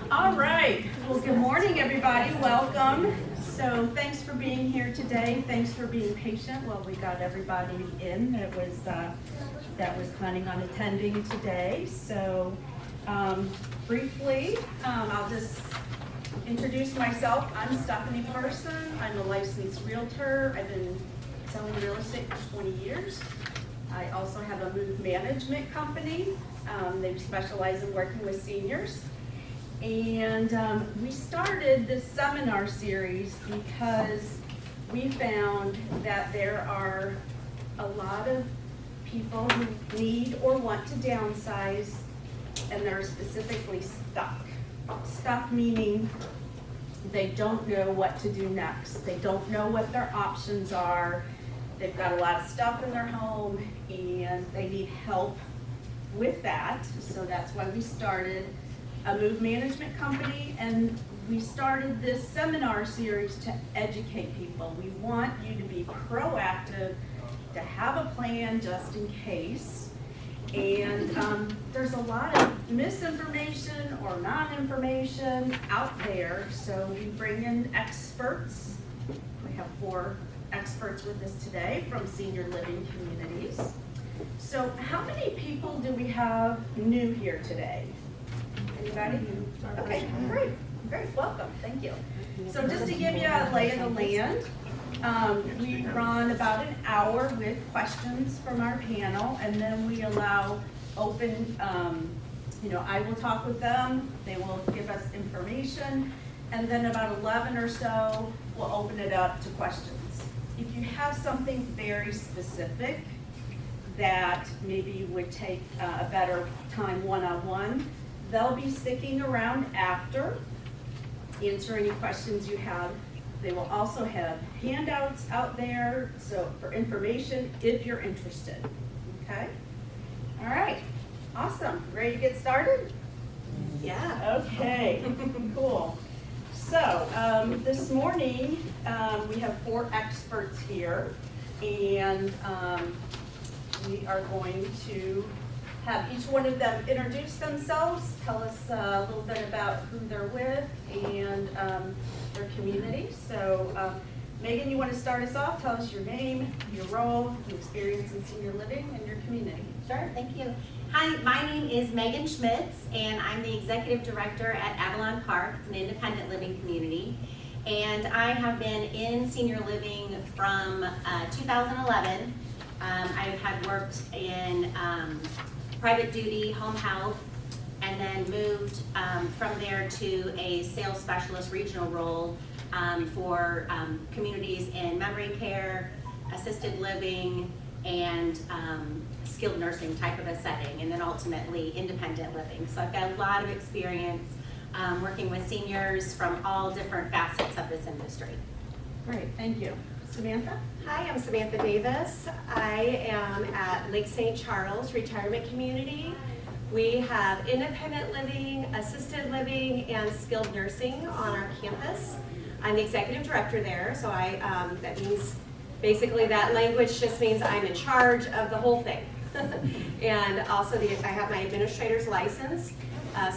All right. Well, good morning, everybody. Welcome. So thanks for being here today. Thanks for being patient while we got everybody in that was planning on attending today. So briefly, I'll just introduce myself. I'm Stephanie Parson. I'm a licensed realtor. I've been selling real estate for 20 years. I also have a move management company. They specialize in working with seniors. And we started this seminar series because we found that there are a lot of people who need or want to downsize, and they're specifically stuck. Stuck meaning they don't know what to do next. They don't know what their options are. They've got a lot of stuff in their home and they need help with that. So that's why we started a move management company, and we started this seminar series to educate people. We want you to be proactive, to have a plan just in case. And there's a lot of misinformation or non-information out there, so we bring in experts. We have 4 experts with us today from senior living communities. So how many people do we have new here today? Anybody? Okay, great, welcome, thank you. So just to give you a lay of the land, we run about an hour with questions from our panel, and then we allow open, I will talk with them, they will give us information, and then about 11 or so, we'll open it up to questions. If you have something very specific that maybe would take a better time one-on-one, they'll be sticking around after, answer any questions you have. They will also have handouts out there, so for information if you're interested, okay? All right, awesome. Ready to get started? Yeah, okay, cool. So this morning we have 4 experts here, and we are going to have each one of them introduce themselves, tell us a little bit about who they're with and their community. So Megan, you want to start us off? Tell us your name, your role, your experience in senior living, and your community. Sure, thank you. Hi, my name is Megan Schmitz, and I'm the Executive Director at Avalon Park. It's an independent living community. And I have been in senior living from 2011. I had worked in private duty, home health, and then moved from there to a sales specialist regional role for communities in memory care, assisted living, and skilled nursing type of a setting, and then ultimately independent living. So I've got a lot of experience working with seniors from all different facets of this industry. Great, thank you. Samantha? Hi, I'm Samantha Davis. I am at Lake St. Charles Retirement Community. We have independent living, assisted living, and skilled nursing on our campus. I'm the executive director there, so that means basically that language just means I'm in charge of the whole thing. And also I have my administrator's license,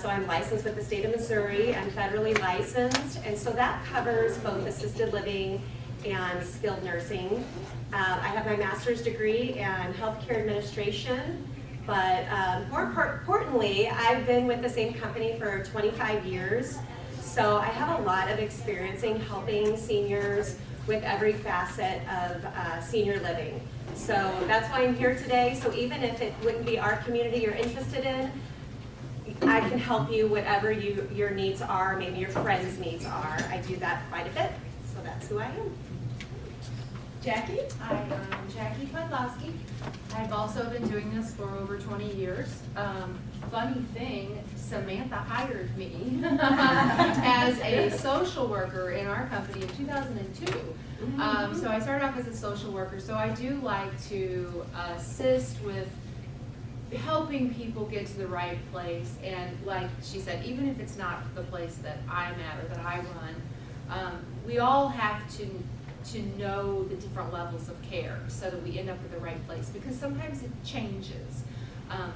so I'm licensed with the state of Missouri and federally licensed, and so that covers both assisted living and skilled nursing. I have my master's degree in healthcare administration, but more importantly, I've been with the same company for 25 years, so I have a lot of experience in helping seniors with every facet of senior living. So that's why I'm here today. So even if it wouldn't be our community you're interested in, I can help you whatever your needs are, maybe your friends' needs are. I do that quite a bit, so that's who I am. Jackie? Hi, I'm Jackie Podlowski. I've also been doing this for over 20 years. Funny thing, Samantha hired me as a social worker in our company in 2002. So I started off as a social worker, so I do like to assist with helping people get to the right place. And like she said, even if it's not the place that I'm at or that I run, we all have to know the different levels of care so that we end up at the right place, because sometimes it changes.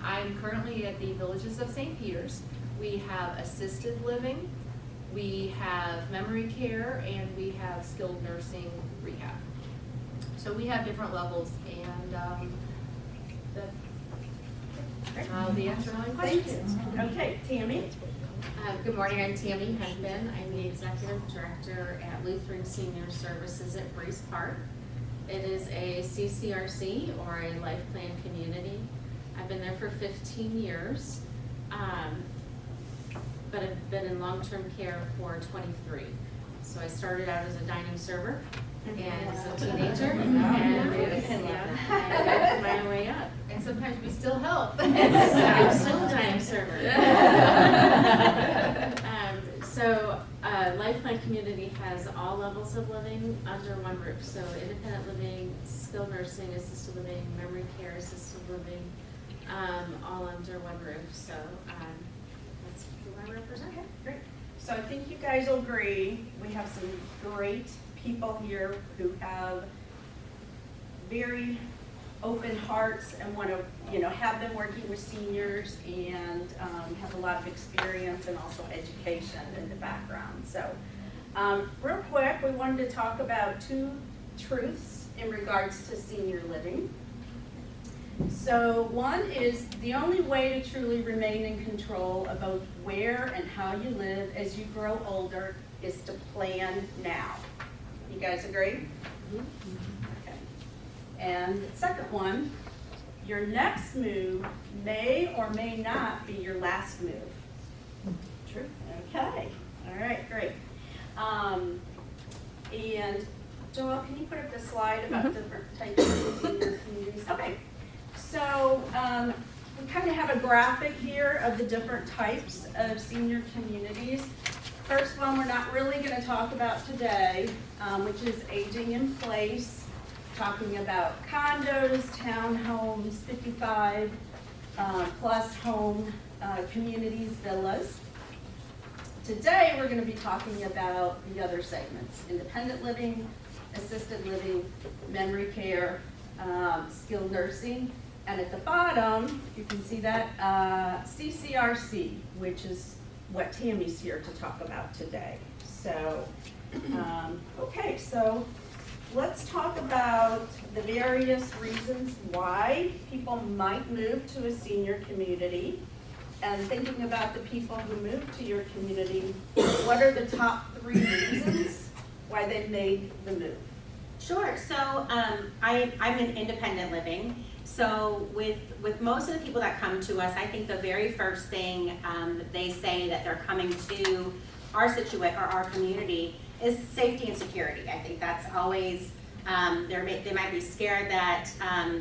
I'm currently at the Villages of St. Peter's. we have assisted living, we have memory care, and we have skilled nursing rehab. So we have different levels, and I'll be answering all your questions. Okay, Tammy? Good morning, I'm Tammy Hedman. I'm the Executive Director at Lutheran Senior Services at Breeze Park. It is a CCRC, or a Life Plan Community. I've been there for 15 years, but I've been in long-term care for 23. So I started out as a dining server and as a teenager, and I worked my way up. And sometimes we still help. I'm still a dining server. So Life Plan Community has all levels of living under one roof. So independent living, skilled nursing, assisted living, memory care, assisted living, all under one roof. So that's who I represent. Okay, great. So I think you guys will agree, we have some great people here who have very open hearts and want to, have been working with seniors and have a lot of experience and also education in the background. So real quick, we wanted to talk about 2 truths in regards to senior living. So one is the only way to truly remain in control of both where and how you live as you grow older is to plan now. You guys agree? Okay. And the second one, your next move may or may not be your last move. True. Okay. All right, great. And Joelle, can you put up the slide about different types of senior communities? Okay. So we kind of have a graphic here of the different types of senior communities. First one we're not really going to talk about today, which is aging in place, talking about condos, townhomes, 55 plus home communities, villas. Today we're going to be talking about the other segments: independent living, assisted living, memory care, skilled nursing, and at the bottom you can see that CCRC, which is what Tammy's here to talk about today. So, okay, so let's talk about the various reasons why people might move to a senior community. And thinking about the people who move to your community, what are the top 3 reasons why they made the move? Sure. So I'm in independent living. So with most of the people that come to us, I think the very first thing that they say that they're coming to our community is safety and security. I think that's always, they might be scared that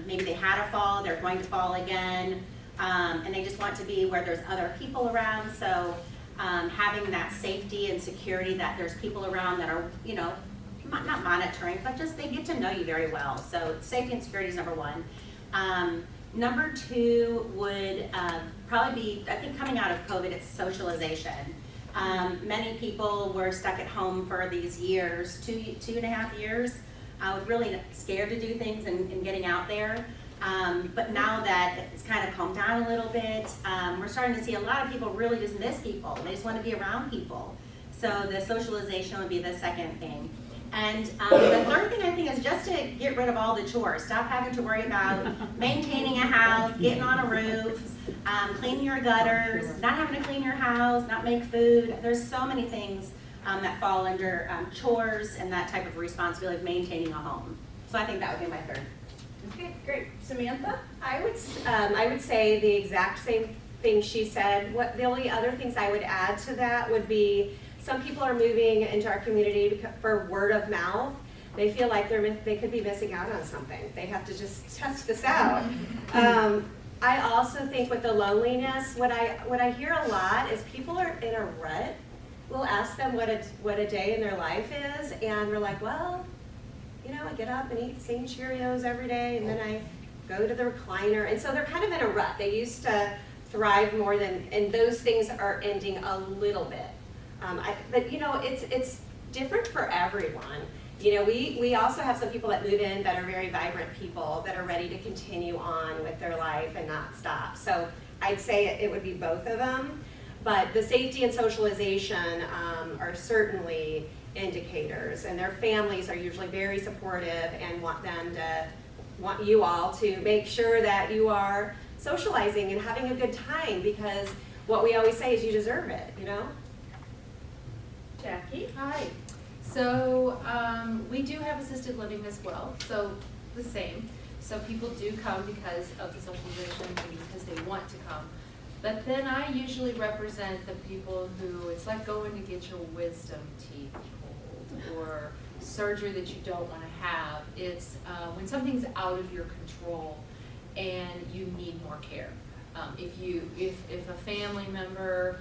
maybe they had a fall, they're going to fall again, and they just want to be where there's other people around. So having that safety and security, that there's people around that are, not monitoring, but just they get to know you very well. So safety and security is number 1. Number 2 would probably be, I think coming out of COVID, it's socialization. Many people were stuck at home for these years, 2.5 years, really scared to do things and getting out there. But now that it's kind of calmed down a little bit, we're starting to see a lot of people really just miss people. They just want to be around people. So the socialization would be the second thing. And the third thing I think is just to get rid of all the chores. Stop having to worry about maintaining a house, getting on a roof, cleaning your gutters, not having to clean your house, not make food. There's so many things that fall under chores and that type of responsibility of maintaining a home. So I think that would be my third. Okay, great. Samantha? I would say the exact same thing she said. The only other things I would add to that would be some people are moving into our community for word of mouth. They feel like they could be missing out on something. They have to just test this out. I also think with the loneliness, what I hear a lot is people are in a rut. We'll ask them what a day in their life is, and we're like, well, I get up and eat the same Cheerios every day, and then I go to the recliner, and so they're kind of in a rut. They used to thrive more and those things are ending a little bit. But it's different for everyone. We also have some people that move in that are very vibrant people that are ready to continue on with their life and not stop. So I'd say it would be both of them. But the safety and socialization are certainly indicators, and their families are usually very supportive and want you all to make sure that you are socializing and having a good time, because what we always say is you deserve it, you know? Jackie? Hi. So, we do have assisted living as well, so the same. So people do come because of the socialization, maybe because they want to come. But then I usually represent the people who, it's like going to get your wisdom teeth pulled or surgery that you don't want to have. It's when something's out of your control and you need more care. If a family member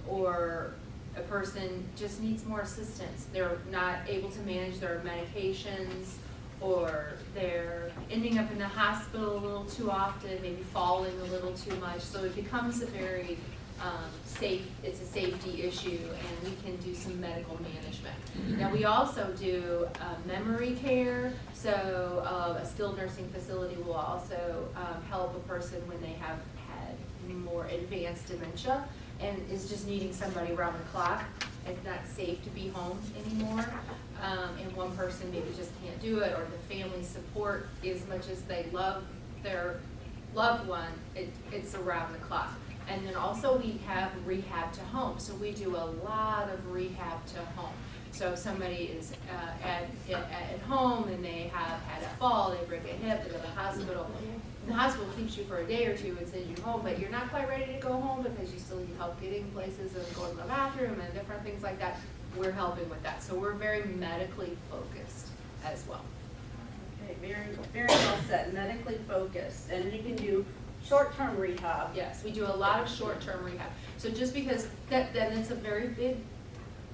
or a person just needs more assistance, they're not able to manage their medications, or they're ending up in the hospital a little too often, maybe falling a little too much, so it becomes a very it's a safety issue, and we can do some medical management. Now, we also do memory care, so a skilled nursing facility will also help a person when they have had more advanced dementia and is just needing somebody around the clock. It's not safe to be home anymore, and one person maybe just can't do it, or the family support, as much as they love their loved one, it's around the clock. And then also we have rehab to home, so we do a lot of rehab to home. So if somebody is at home and they have had a fall, they break a hip, they go to the hospital. The hospital keeps you for a day or two and sends you home, but you're not quite ready to go home because you still need help getting places and going to the bathroom and different things like that. We're helping with that. So we're very medically focused as well. Okay, very, very well said, medically focused, and you can do short-term rehab. Yes, we do a lot of short-term rehab. So just because then it's a very big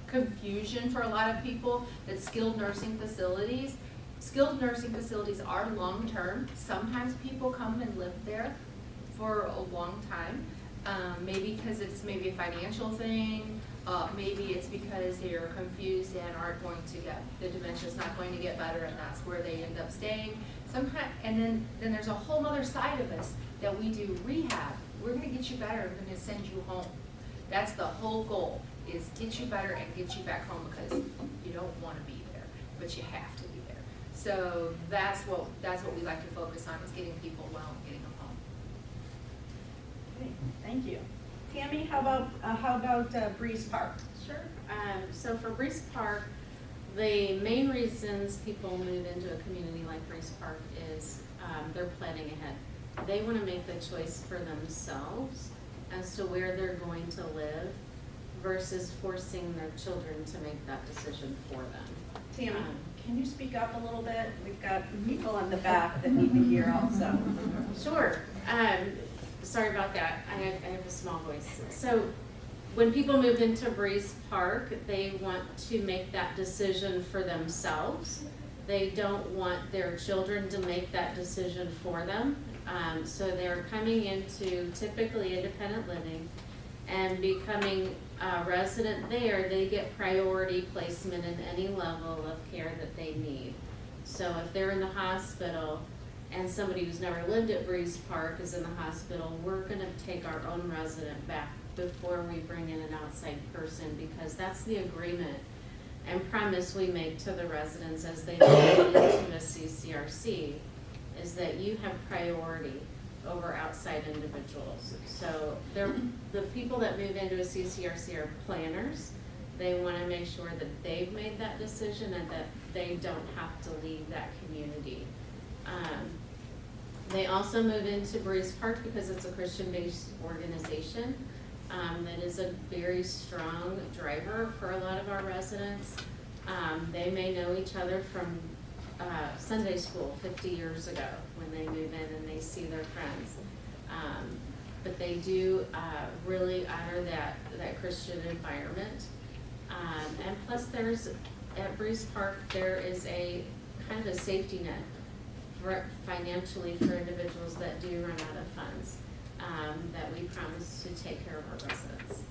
confusion for a lot of people that skilled nursing facilities are long-term. Sometimes people come and live there for a long time. Maybe because it's maybe a financial thing. Maybe it's because they're confused and aren't going to get, the dementia's not going to get better, and that's where they end up staying. Sometimes, and then there's a whole other side of us that we do rehab. We're gonna get you better, we're gonna send you home. That's the whole goal, is get you better and get you back home, because you don't wanna be there, but you have to be there. So that's what we like to focus on, is getting people well and getting them home. Okay, thank you. Tammy, how about Breeze Park? Sure. So for Breeze Park, the main reasons people move into a community like Breeze Park is they're planning ahead. They want to make the choice for themselves as to where they're going to live versus forcing their children to make that decision for them. Tammy, can you speak up a little bit? We've got people in the back that need to hear also. Sure. Sorry about that. I have a small voice. So when people move into Breeze Park, they want to make that decision for themselves. They don't want their children to make that decision for them. So they're coming into typically independent living, and becoming a resident there, they get priority placement in any level of care that they need. So if they're in the hospital and somebody who's never lived at Breeze Park is in the hospital, we're gonna take our own resident back before we bring in an outside person, because that's the agreement and promise we make to the residents as they move into a CCRC, is that you have priority over outside individuals. So the people that move into a CCRC are planners. They want to make sure that they've made that decision and that they don't have to leave that community. They also move into Breeze Park because it's a Christian-based organization that is a very strong driver for a lot of our residents. They may know each other from Sunday school 50 years ago when they move in and they see their friends. But they do really honor that Christian environment. And plus at Breeze Park, there is a kind of a safety net financially for individuals that do run out of funds, that we promise to take care of our residents.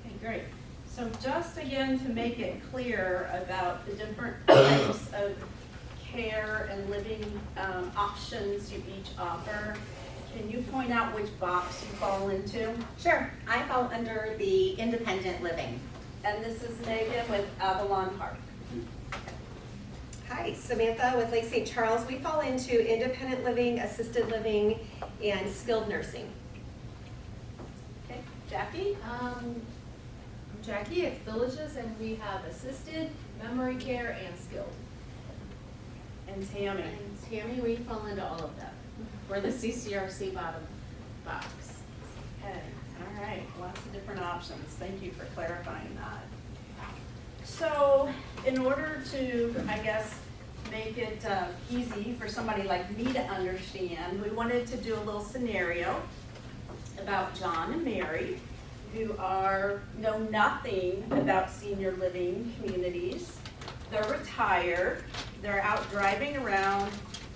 Okay, great. So just again to make it clear about the different types of care and living options you each offer. Can you point out which box you fall into? Sure, I fall under the independent living. And this is Megan with Avalon Park. Hi, Samantha with Lake St. Charles. We fall into independent living, assisted living, and skilled nursing. Okay, Jackie? I'm Jackie at Villages, and we have assisted, memory care, and skilled. And Tammy? And Tammy, we fall into all of them. We're the CCRC bottom box. Okay, all right, lots of different options. Thank you for clarifying that. So, in order to, I guess, make it easy for somebody like me to understand, we wanted to do a little scenario about John and Mary, who know nothing about senior living communities. They're retired, they're out driving around,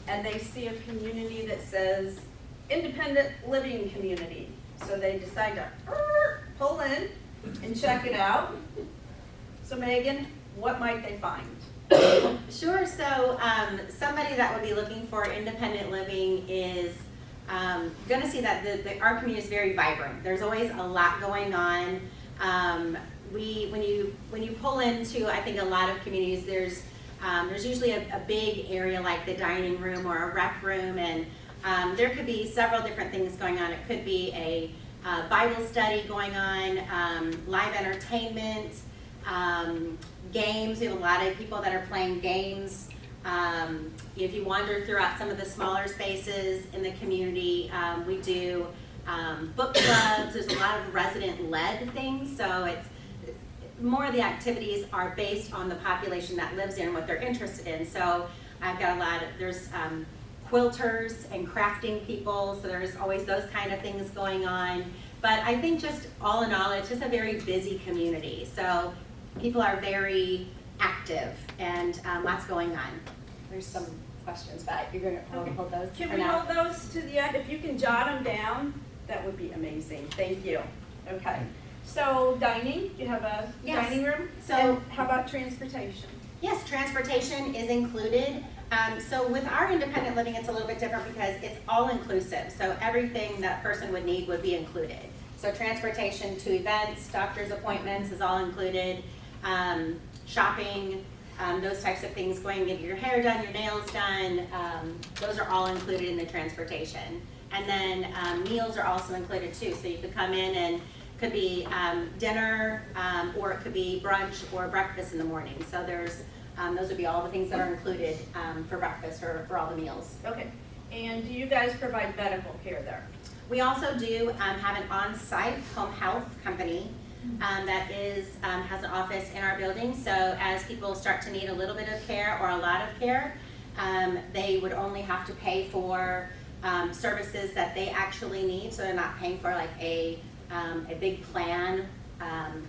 and they see a community that says independent living community. So they decide to pull in and check it out. So Megan, what might they find? Sure, so somebody that would be looking for independent living is gonna see that our community is very vibrant. There's always a lot going on. When you pull into, I think, a lot of communities, there's usually a big area like the dining room or a rec room, and there could be several different things going on. It could be a Bible study going on, live entertainment, games. We have a lot of people that are playing games. If you wander throughout some of the smaller spaces in the community, we do book clubs. There's a lot of resident-led things, so it's more of the activities are based on the population that lives there and what they're interested in. So I've got there's quilters and crafting people, so there's always those kind of things going on. But I think just all in all, it's just a very busy community. So people are very active and lots going on. There's some questions, but you're going to hold those Can for we now. hold those to the end? If you can jot them down, that would be amazing. Thank you. Okay. So dining, you have a Yes. dining room? So- And how about transportation? Yes, transportation is included. So with our independent living, it's a little bit different because it's all inclusive. So everything that person would need would be included. So transportation to events, doctor's appointments is all included. Shopping, those types of things, going to get your hair done, your nails done, those are all included in the transportation. And then meals are also included too. So you could come in and could be dinner, or it could be brunch or breakfast in the morning. So there's, those would be all the things that are included for breakfast or for all the meals. Okay. And do you guys provide medical care there? We also do have an on-site home health company that has an office in our building. So as people start to need a little bit of care or a lot of care, they would only have to pay for services that they actually need. So they're not paying for like a big plan,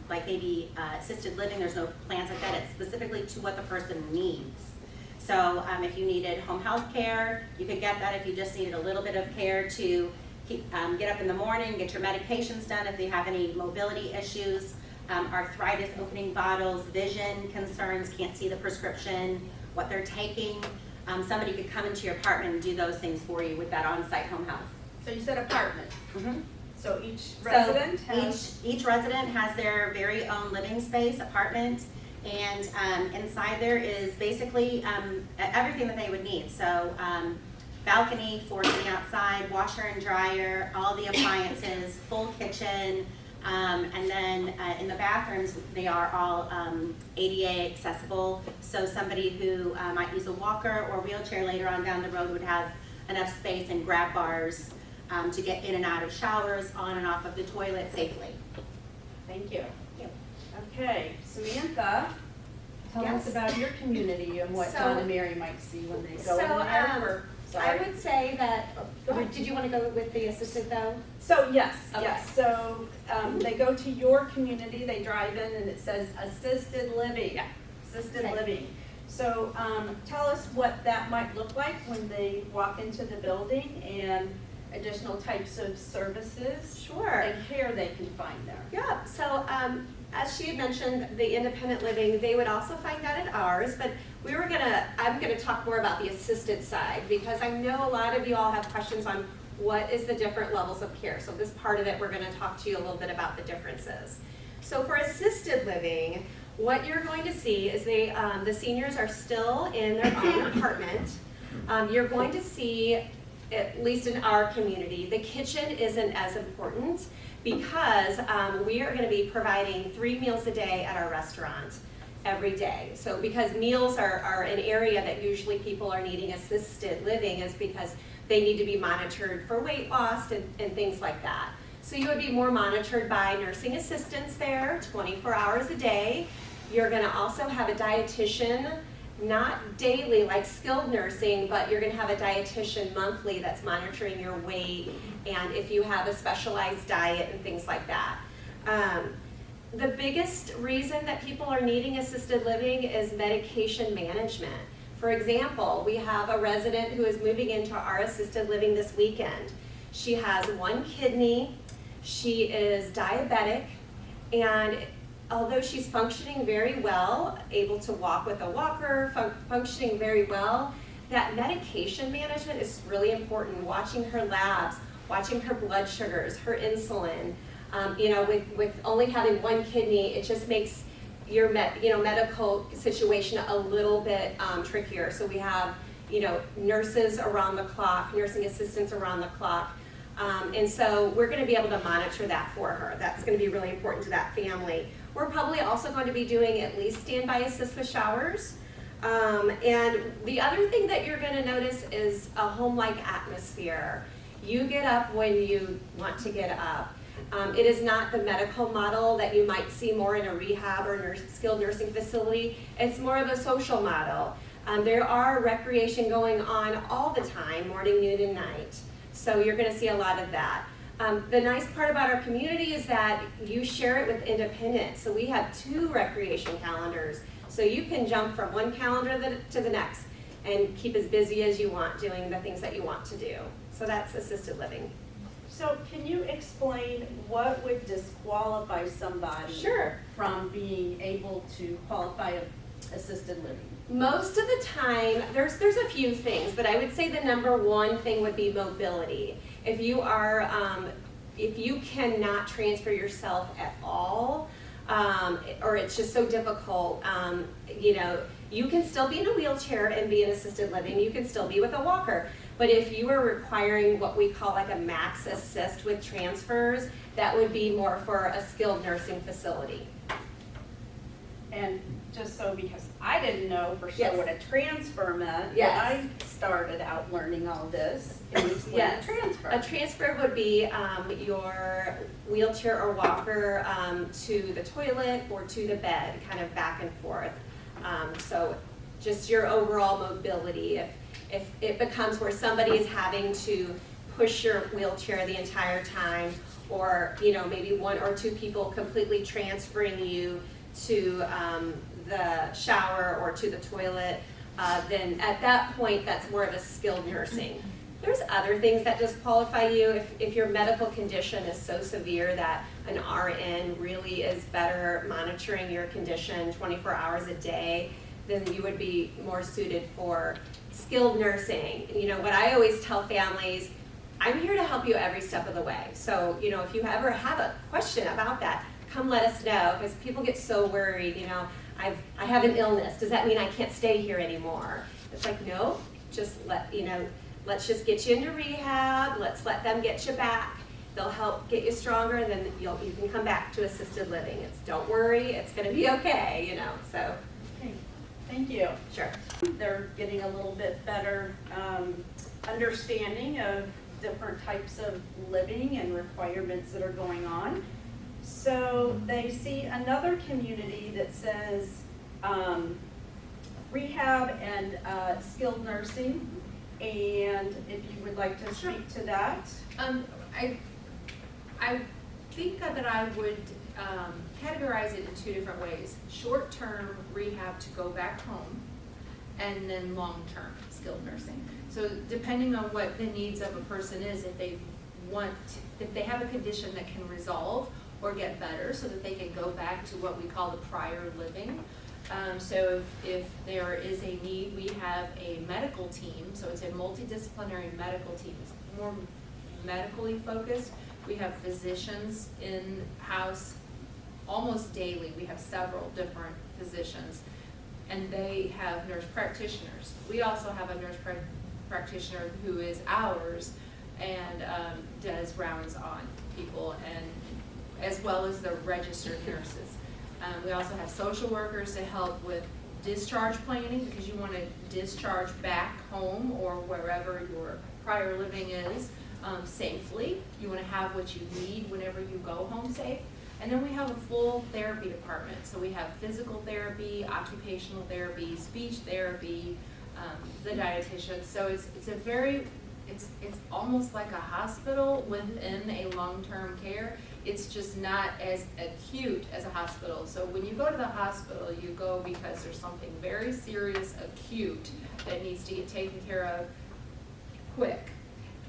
like maybe assisted living. There's no plans like that. It's specifically to what the person needs. So if you needed home health care, you could get that. If you just needed a little bit of care to get up in the morning, get your medications done if they have any mobility issues, arthritis, opening bottles, vision concerns, can't see the prescription, what they're taking. Somebody could come into your apartment and do those things for you with that on-site home health. So you said apartment. Mm-hmm. So each resident has? Each resident has their very own living space, apartment, and inside there is basically everything that they would need. So balcony for sitting outside, washer and dryer, all the appliances, full kitchen, and then in the bathrooms, they are all ADA accessible. So somebody who might use a walker or wheelchair later on down the road would have enough space and grab bars to get in and out of showers, on and off of the toilet safely. Thank you. Yep. Okay, Samantha, tell us Yes. about your community and what So- John and Mary might see when they go So, in there. I Sorry. would say that, Go ahead. did you want to go with the assisted though? So yes, Okay. yes. So they go to your community, they drive in and it says assisted living. Yeah. Assisted Okay. living. So tell us what that might look like when they walk into the building and additional types of services Sure. and care they can find there. Yeah, so as she had mentioned, the independent living, they would also find that at ours, but I'm gonna talk more about the assisted side because I know a lot of you all have questions on what is the different levels of care. So this part of it, we're gonna talk to you a little bit about the differences. So for assisted living, what you're going to see is the seniors are still in their own apartment. You're going to see, at least in our community, the kitchen isn't as important because we are gonna be providing 3 meals a day at our restaurant every day. So because meals are an area that usually people are needing assisted living is because they need to be monitored for weight loss and things like that. So you would be more monitored by nursing assistants there 24 hours a day. You're gonna also have a dietitian, not daily like skilled nursing, but you're gonna have a dietitian monthly that's monitoring your weight and if you have a specialized diet and things like that. The biggest reason that people are needing assisted living is medication management. For example, we have a resident who is moving into our assisted living this weekend. She has 1 kidney, she is diabetic, and although she's functioning very well, able to walk with a walker, functioning very well, that medication management is really important. Watching her labs, watching her blood sugars, her insulin. You know, with only having 1 kidney, it just makes your medical situation a little bit trickier. So we have, you know, nurses around the clock, nursing assistants around the clock. And so we're going to be able to monitor that for her. That's going to be really important to that family. We're probably also going to be doing at least standby assist with showers. And the other thing that you're going to notice is a home-like atmosphere. You get up when you want to get up. It is not the medical model that you might see more in a rehab or skilled nursing facility. It's more of a social model. There are recreation going on all the time, morning, noon, and night. So you're going to see a lot of that. The nice part about our community is that you share it with independents. So we have 2 recreation calendars. So you can jump from one calendar to the next and keep as busy as you want doing the things that you want to do. So that's assisted living. So can you explain what would disqualify somebody from being able to qualify assisted living? Most of the time, there's a few things, but I would say the number 1 thing would be mobility. If you are, if you cannot transfer yourself at all, or it's just so difficult, you know, you can still be in a wheelchair and be in assisted living. You can still be with a walker. But if you are requiring what we call like a max assist with transfers, that would be more for a skilled nursing facility. And just so, because I didn't know for sure what a transfer meant, when Yes. I started out learning all this, it was Yes. a transfer. A transfer would be your wheelchair or walker to the toilet or to the bed, kind of back and forth. So just your overall mobility. If it becomes where somebody is having to push your wheelchair the entire time, or you know, maybe 1 or 2 people completely transferring you to the shower or to the toilet, then at that point that's more of a skilled nursing. There's other things that disqualify you. If your medical condition is so severe that an RN really is better monitoring your condition 24 hours a day, then you would be more suited for skilled nursing. You know, what I always tell families, I'm here to help you every step of the way. So, you know, if you ever have a question about that, come let us know, because people get so worried, you know, I have an illness, does that mean I can't stay here anymore? It's like, no, just let's just get you into rehab, let's let them get you back. They'll help get you stronger, and then you can come back to assisted living. Don't worry, it's gonna be okay, you know, so. Okay, thank you. Sure. They're getting a little bit better understanding of different types of living and requirements that are going on. So they see another community that says rehab and skilled nursing, and if you would like to speak to that. I think that I would categorize it in 2 different ways. Short-term rehab to go back home, and then long-term skilled nursing. So depending on what the needs of a person is, if they have a condition that can resolve or get better so that they can go back to what we call the prior living. So if there is a need, we have a medical team, so it's a multidisciplinary medical team. It's more medically focused. We have physicians in-house almost daily. We have several different physicians, and they have nurse practitioners. We also have a nurse practitioner who is ours and does rounds on people, and as well as the registered nurses. We also have social workers to help with discharge planning, because you want to discharge back home or wherever your prior living is safely. You want to have what you need whenever you go home safe. And then we have a full therapy department. So we have physical therapy, occupational therapy, speech therapy, the dietitian. So it's almost like a hospital within a long-term care. It's just not as acute as a hospital. So when you go to the hospital, you go because there's something very serious, acute, that needs to get taken care of quick.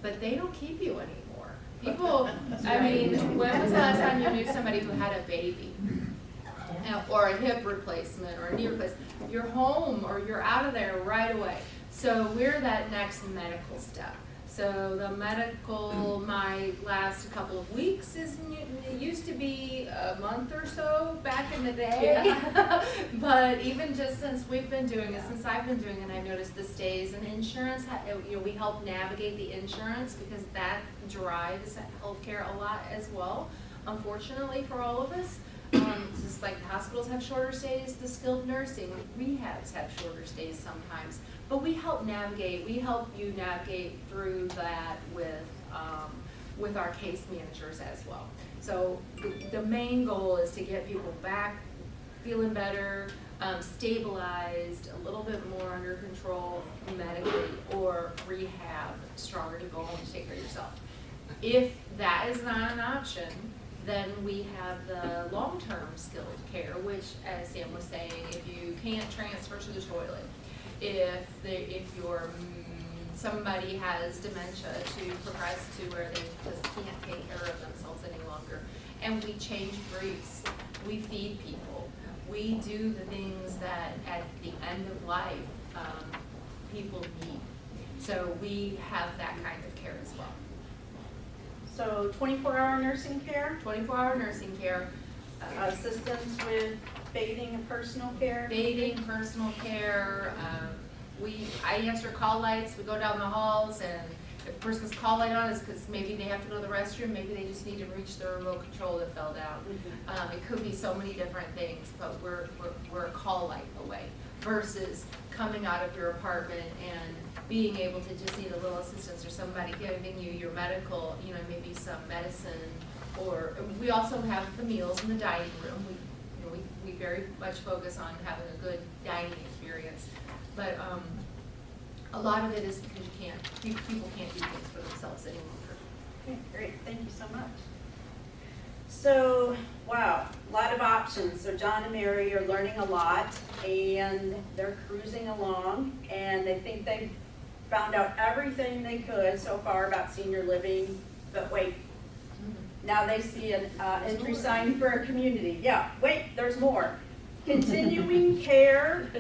But they don't keep you anymore. People, I mean, when was the last time you knew somebody who had a baby? Or a hip replacement or a knee replacement? You're home or you're out of there right away. So we're that next medical step. So the medical might last a couple of weeks. It used to be a month or so back in the day. Yeah. But even just since we've been doing it, since I've been doing it, I've noticed the stays and insurance. We help navigate the insurance because that drives healthcare a lot as well, unfortunately for all of us. Just like the hospitals have shorter stays, the skilled nursing rehabs have shorter stays sometimes. But we help navigate. We help you navigate through that with our case managers as well. So the main goal is to get people back feeling better, stabilized, a little bit more under control medically, or rehab, stronger to go home and take care of yourself. If that is not an option, then we have the long-term skilled care, which, as Sam was saying, if you can't transfer to the toilet, if somebody has dementia to progress to where they just can't take care of themselves any longer, and we change briefs, we feed people, we do the things that at the end of life people need. So we have that kind of care as well. So 24-hour nursing care, 24-hour nursing care, assistance with bathing and personal care. bathing, personal care. I answer call lights. We go down the halls, and if a person's call light on is because maybe they have to go to the restroom, maybe they just need to reach the remote control that fell down. It could be so many different things, but we're a call light away versus coming out of your apartment and being able to just need a little assistance or somebody giving you your medical, maybe some medicine. Or we also have the meals in the dining room. We very much focus on having a good dining experience. But a lot of it is because people can't do things for themselves any longer. Okay, great, thank you so much. So, wow, a lot of options. So John and Mary are learning a lot, and they're cruising along, and they think they've found out everything they could so far about senior living, but wait, now they see an entry sign for a community. Yeah, wait, there's more. Continuing care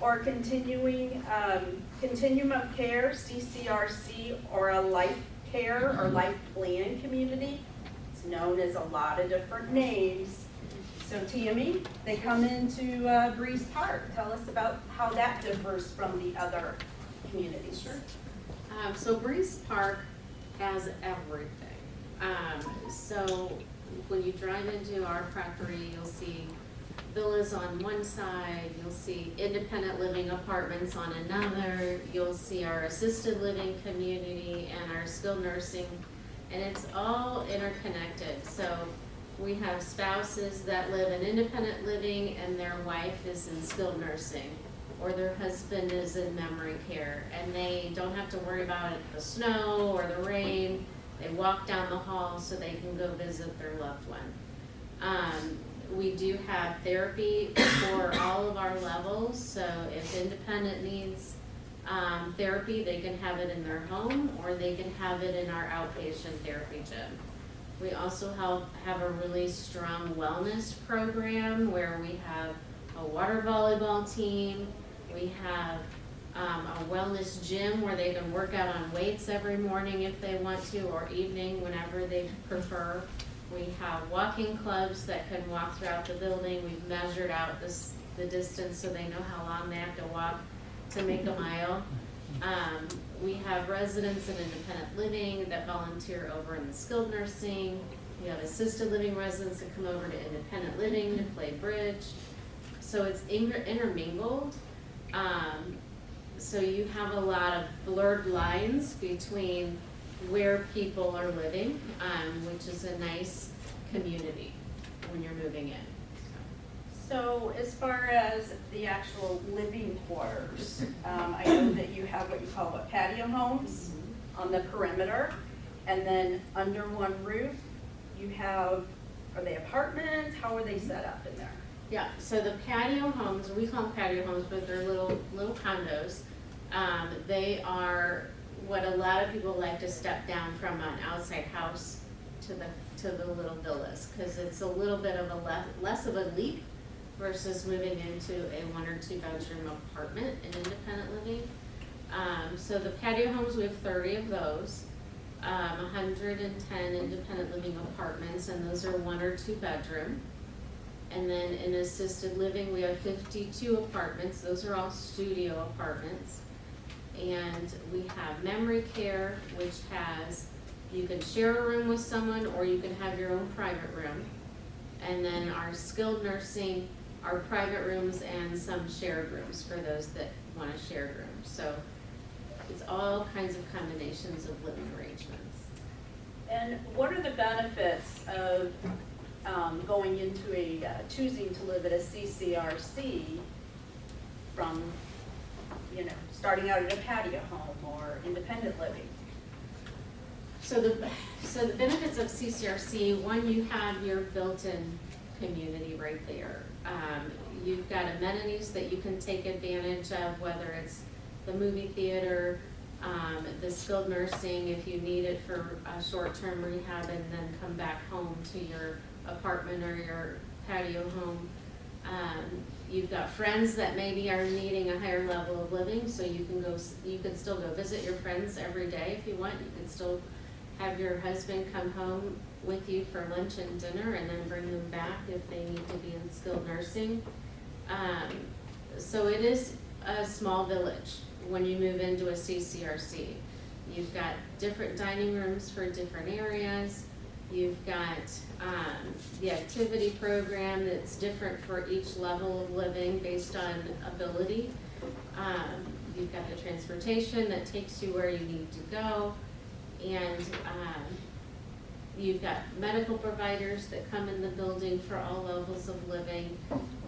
or continuum of care, CCRC, or a life care or life plan community. It's known as a lot of different names. So Tammy, they come into Breeze Park. Tell us about how that differs from the other communities. Sure. So Breeze Park has everything. So when you drive into our property, you'll see villas on one side, you'll see independent living apartments on another, you'll see our assisted living community and our skilled nursing, and it's all interconnected. So we have spouses that live in independent living and their wife is in skilled nursing, or their husband is in memory care, and they don't have to worry about the snow or the rain. They walk down the hall so they can go visit their loved one. We do have therapy for all of our levels, so if independent needs therapy, they can have it in their home or they can have it in our outpatient therapy gym. We also have a really strong wellness program where we have a water volleyball team, we have a wellness gym where they can work out on weights every morning if they want to, or evening, whenever they prefer. We have walking clubs that can walk throughout the building. We've measured out the distance so they know how long they have to walk to make a mile. We have residents in independent living that volunteer over in the skilled nursing. We have assisted living residents that come over to independent living to play bridge. So it's intermingled. So you have a lot of blurred lines between where people are living, which is a nice community when you're moving in. So as far as the actual living quarters, I know that you have what you call patio homes on the perimeter, and then under one roof, you have, are they apartments? How are they set up in there? Yeah, so the patio homes, we call them patio homes, but they're little condos. They are what a lot of people like to step down from an outside house to the little villas, because it's a little bit of a less of a leap versus moving into a 1 or 2 bedroom apartment in independent living. So the patio homes, we have 30 of those, 110 independent living apartments, and those are 1 or 2 bedroom. And then in assisted living, we have 52 apartments. Those are all studio apartments. And we have memory care, which has, you can share a room with someone or you can have your own private room. And then our skilled nursing, our private rooms and some shared rooms for those that want a shared room. So it's all kinds of combinations of living arrangements. And what are the benefits of going into choosing to live at a CCRC from, starting out at a patio home or independent living? So the benefits of CCRC, one, you have your built-in community right there. You've got amenities that you can take advantage of, whether it's the movie theater, the skilled nursing if you need it for a short-term rehab and then come back home to your apartment or your patio home. You've got friends that maybe are needing a higher level of living, so you can still go visit your friends every day if you want. You can still have your husband come home with you for lunch and dinner and then bring them back if they need to be in skilled nursing. So it is a small village when you move into a CCRC. You've got different dining rooms for different areas. You've got the activity program that's different for each level of living based on ability. You've got the transportation that takes you where you need to go. And you've got medical providers that come in the building for all levels of living,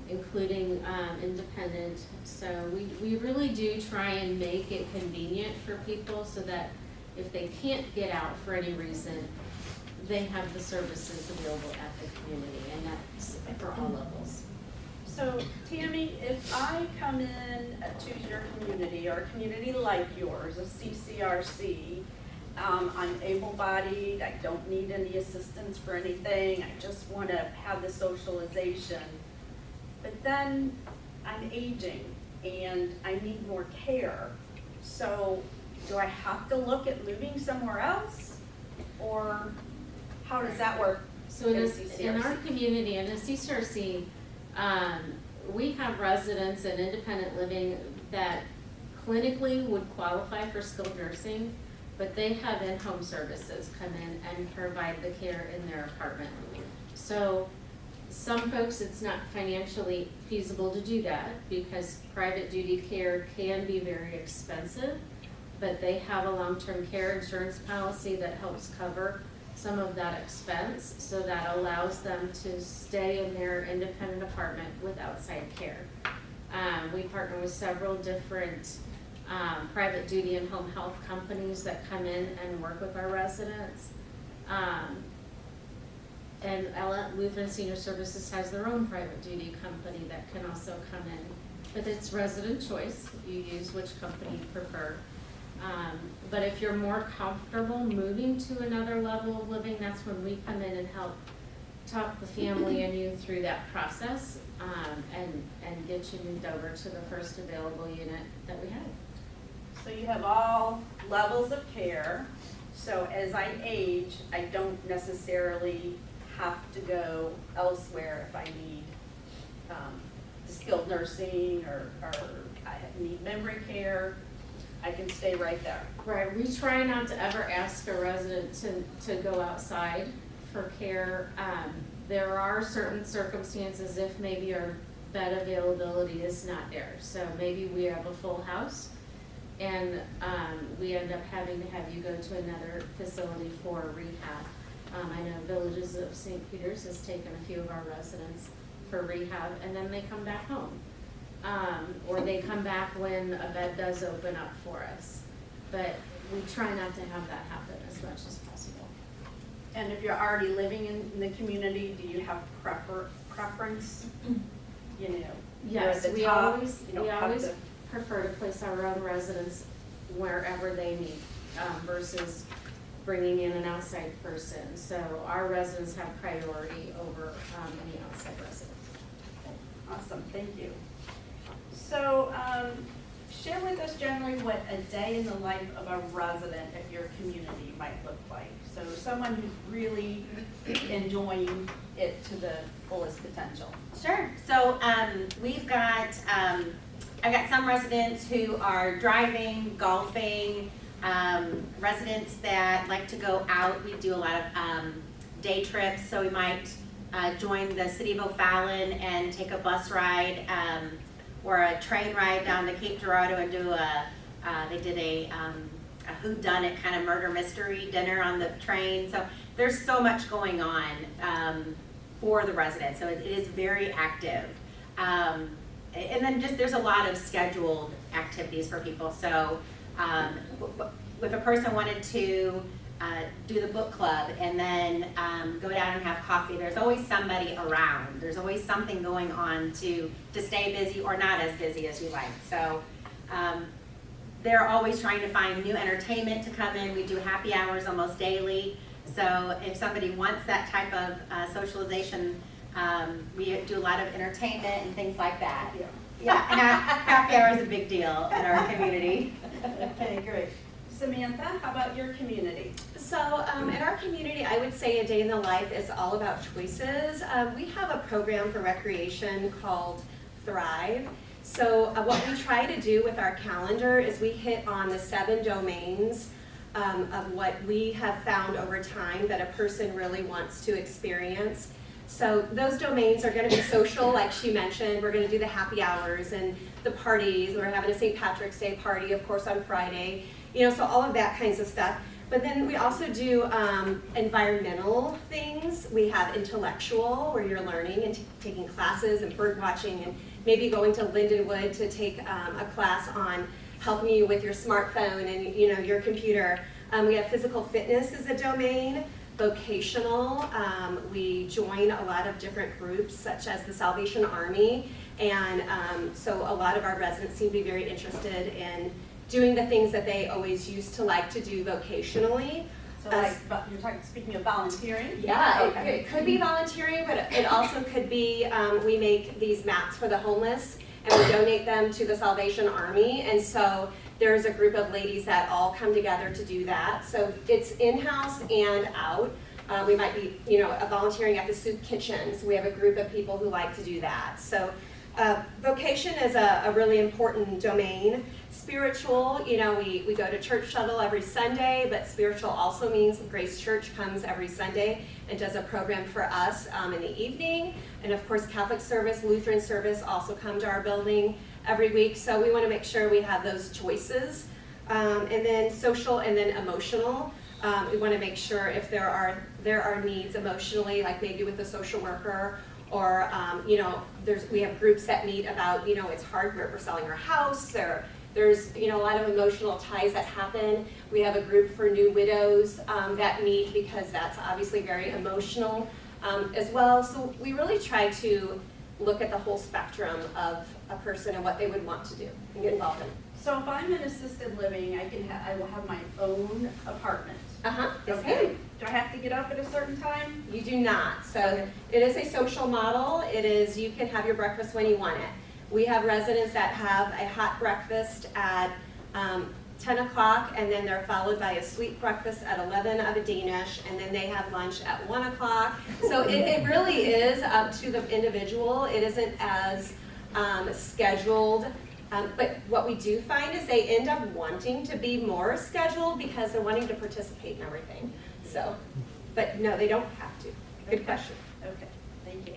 including independent. So we really do try and make it convenient for people so that if they can't get out for any reason, they have the services available at the community, and that's for all levels. So Tammy, if I come in to your community or a community like yours, a CCRC, I'm able-bodied, I don't need any assistance for anything, I just want to have the socialization. But then I'm aging and I need more care. So do I have to look at moving somewhere else? Or how does that work? So in our community, in a CCRC, we have residents in independent living that clinically would qualify for skilled nursing, but they have in-home services come in and provide the care in their apartment. So some folks, it's not financially feasible to do that because private duty care can be very expensive, but they have a long-term care insurance policy that helps cover some of that expense, so that allows them to stay in their independent apartment with outside care. We partner with several different private duty and home health companies that come in and work with our residents. And Lutheran Senior Services has their own private duty company that can also come in. But it's resident choice, you use which company you prefer. But if you're more comfortable moving to another level of living, that's when we come in and help talk the family and you through that process and get you moved over to the first available unit that we have. So you have all levels of care. So as I age, I don't necessarily have to go elsewhere if I need skilled nursing or I need memory care. I can stay right there. Right, we try not to ever ask a resident to go outside for care. There are certain circumstances if maybe our bed availability is not there. So maybe we have a full house and we end up having to have you go to another facility for rehab. I know Villages of St. Peter's has taken a few of our residents for rehab and then they come back home. Or they come back when a bed does open up for us. But we try not to have that happen as much as possible. And if you're already living in the community, do you have preference? You know, you're at Yes, the we top, always, you don't we have always to- prefer to place our own residents wherever they need, versus bringing in an outside person. So our residents have priority over any outside residents. Awesome, thank you. So, share with us generally what a day in the life of a resident of your community might look like. So someone who's really enjoying it to the fullest potential. Sure. So we've got, I've got some residents who are driving, golfing, residents that like to go out. We do a lot of day trips, so we might join the city of O'Fallon and take a bus ride or a train ride down to Cape Girardeau and do they did a whodunit kind of murder mystery dinner on the train. So there's so much going on for the residents, so it is very active. And then just there's a lot of scheduled activities for people. So if a person wanted to do the book club and then go down and have coffee, there's always somebody around. There's always something going on to stay busy or not as busy as you like. So they're always trying to find new entertainment to come in. We do happy hours almost daily. So if somebody wants that type of socialization, we do a lot of entertainment and things like that. Yeah, and happy hour is a big deal in our community. Okay, great. Samantha, how about your community? So in our community, I would say a day in the life is all about choices. We have a program for recreation called Thrive. So what we try to do with our calendar is we hit on the 7 domains of what we have found over time that a person really wants to experience. So those domains are going to be social, like she mentioned. We're going to do the happy hours and the parties. We're having a St. Patrick's Day party, of course, on Friday. You know, so all of that kinds of stuff. But then we also do environmental things. We have intellectual, where you're learning and taking classes and bird watching, and maybe going to Lindenwood to take a class on helping you with your smartphone and your computer. We have physical fitness as a domain. Vocational, we join a lot of different groups such as the Salvation Army, and so a lot of our residents seem to be very interested in doing the things that they always used to like to do vocationally. So like, you're speaking of volunteering? Yeah, Okay. it could be volunteering, but it also could be, we make these mats for the homeless and we donate them to the Salvation Army, and so there's a group of ladies that all come together to do that. So it's in-house and out. We might be, volunteering at the soup kitchens. We have a group of people who like to do that. So vocation is a really important domain. Spiritual, we go to church shuttle every Sunday, but spiritual also means Grace Church comes every Sunday and does a program for us in the evening. And of course, Catholic service, Lutheran service also come to our building every week. So we want to make sure we have those choices. And then social and then emotional. We want to make sure if there are needs emotionally, like maybe with a social worker, or we have groups that meet about it's hard, we're selling our house, there's a lot of emotional ties that happen. We have a group for new widows that meet because that's obviously very emotional as well. So we really try to look at the whole spectrum of a person and what they would want to do and get involved in. So if I'm in assisted living, I will have my own apartment. Yes, Okay. ma'am. Do I have to get up at a certain time? You do not. So Okay. it is a social model. It is, you can have your breakfast when you want it. We have residents that have a hot breakfast at 10 o'clock, and then they're followed by a sweet breakfast at 11 of a Danish, and then they have lunch at 1 o'clock. So it really is up to the individual. It isn't as scheduled. But what we do find is they end up wanting to be more scheduled because they're wanting to participate in everything. So, but no, they don't have to. Good question. Okay, thank you.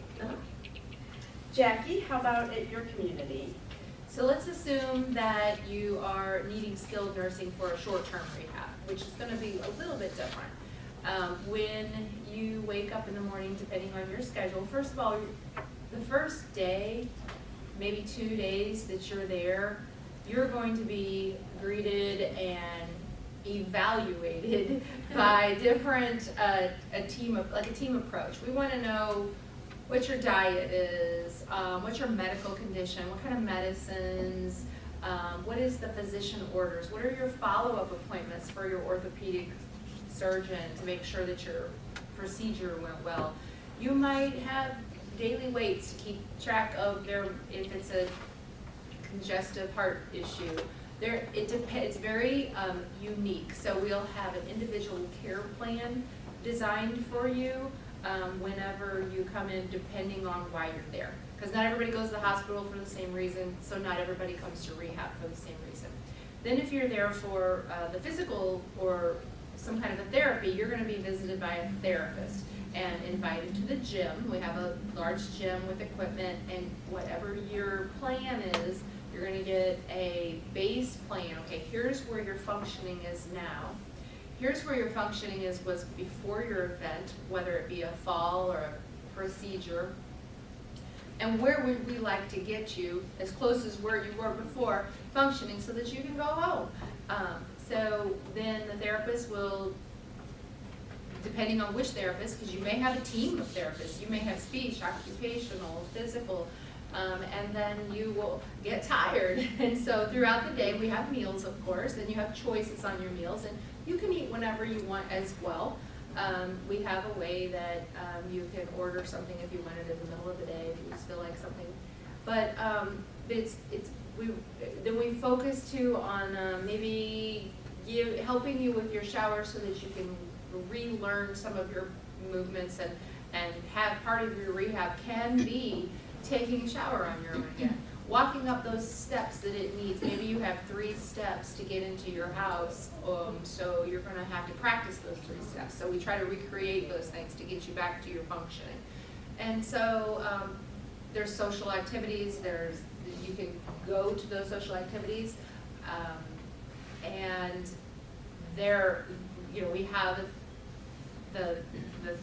Jackie, how about at your community? So let's assume that you are needing skilled nursing for a short-term rehab, which is gonna be a little bit different. When you wake up in the morning, depending on your schedule, first of all, the first day, maybe 2 days that you're there, you're going to be greeted and evaluated by different, a team approach. We wanna know what your diet is, what's your medical condition, what kind of medicines, what is the physician orders, what are your follow-up appointments for your orthopedic surgeon to make sure that your procedure went well. You might have daily weights to keep track of if it's a congestive heart issue. It's very unique, so we'll have an individual care plan designed for you whenever you come in, depending on why you're there. Because not everybody goes to the hospital for the same reason, so not everybody comes to rehab for the same reason. Then if you're there for the physical or some kind of a therapy, you're gonna be visited by a therapist and invited to the gym. We have a large gym with equipment, and whatever your plan is, you're gonna get a base plan. Okay, here's where your functioning is now. Here's where your functioning was before your event, whether it be a fall or a procedure. And where would we like to get you as close as where you were before functioning so that you can go home. So then the therapist will, depending on which therapist, because you may have a team of therapists, you may have speech, occupational, physical, and then you will get tired. And so throughout the day, we have meals, of course, and you have choices on your meals, and you can eat whenever you want as well. We have a way that you can order something if you want it in the middle of the day, if you just feel like something. But then we focus too on maybe helping you with your shower so that you can relearn some of your movements, and have part of your rehab can be taking a shower on your own again. Walking up those steps that it needs. Maybe you have 3 steps to get into your house, so you're gonna have to practice those 3 steps. So we try to recreate those things to get you back to your functioning. And so there's social activities, you can go to those social activities, and we have the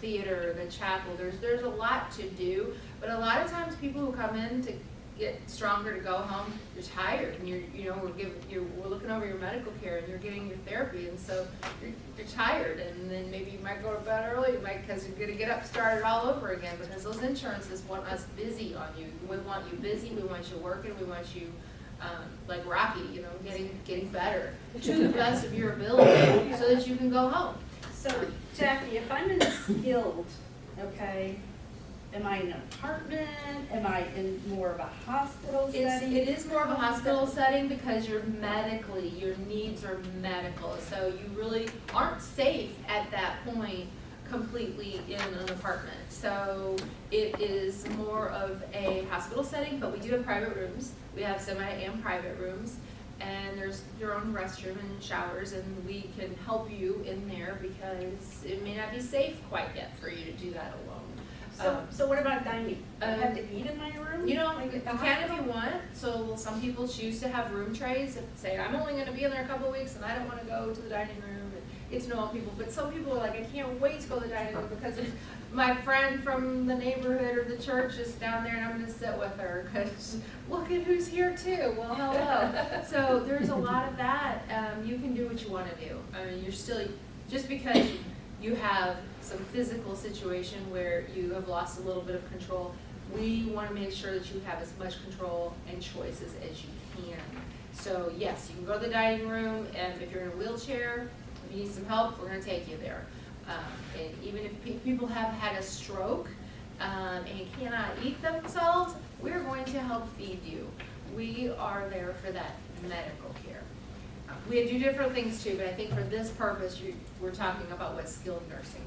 theater, the chapel, there's a lot to do, but a lot of times people who come in to get stronger to go home, you're tired, and we're looking over your medical care, and you're getting your therapy, and so you're tired, and then maybe you might go to bed early, because you're gonna get up started all over again, because those insurances want us busy on you. We want you busy, we want you working, we want you like Rocky, getting better to the best of your ability so that you can go home. So Jackie, if I'm in skilled, okay, am I in an apartment? Am I in more of a hospital setting? It is more of a hospital setting because your needs are medical. So you really aren't safe at that point completely in an apartment. So it is more of a hospital setting, but we do have private rooms. We have semi and private rooms, and there's your own restroom and showers, and we can help you in there because it may not be safe quite yet for you to do that alone. So what about dining? I have to eat in my room? You Like at the can if hospital? you want. So some people choose to have room trays and say, I'm only going to be in there a couple of weeks and I don't want to go to the dining room and get to know all people. But some people are like, I can't wait to go to the dining room because my friend from the neighborhood or the church is down there and I'm going to sit with her because look at who's here too. Well, hello. So there's a lot of that. You can do what you want to do. I mean, you're still, just because you have some physical situation where you have lost a little bit of control, we want to make sure that you have as much control and choices as you can. So yes, you can go to the dining room, and if you're in a wheelchair, if you need some help, we're going to take you there. And even if people have had a stroke and cannot eat themselves, we're going to help feed you. We are there for that medical care. We do different things too, but I think for this purpose, we're talking about what skilled nursing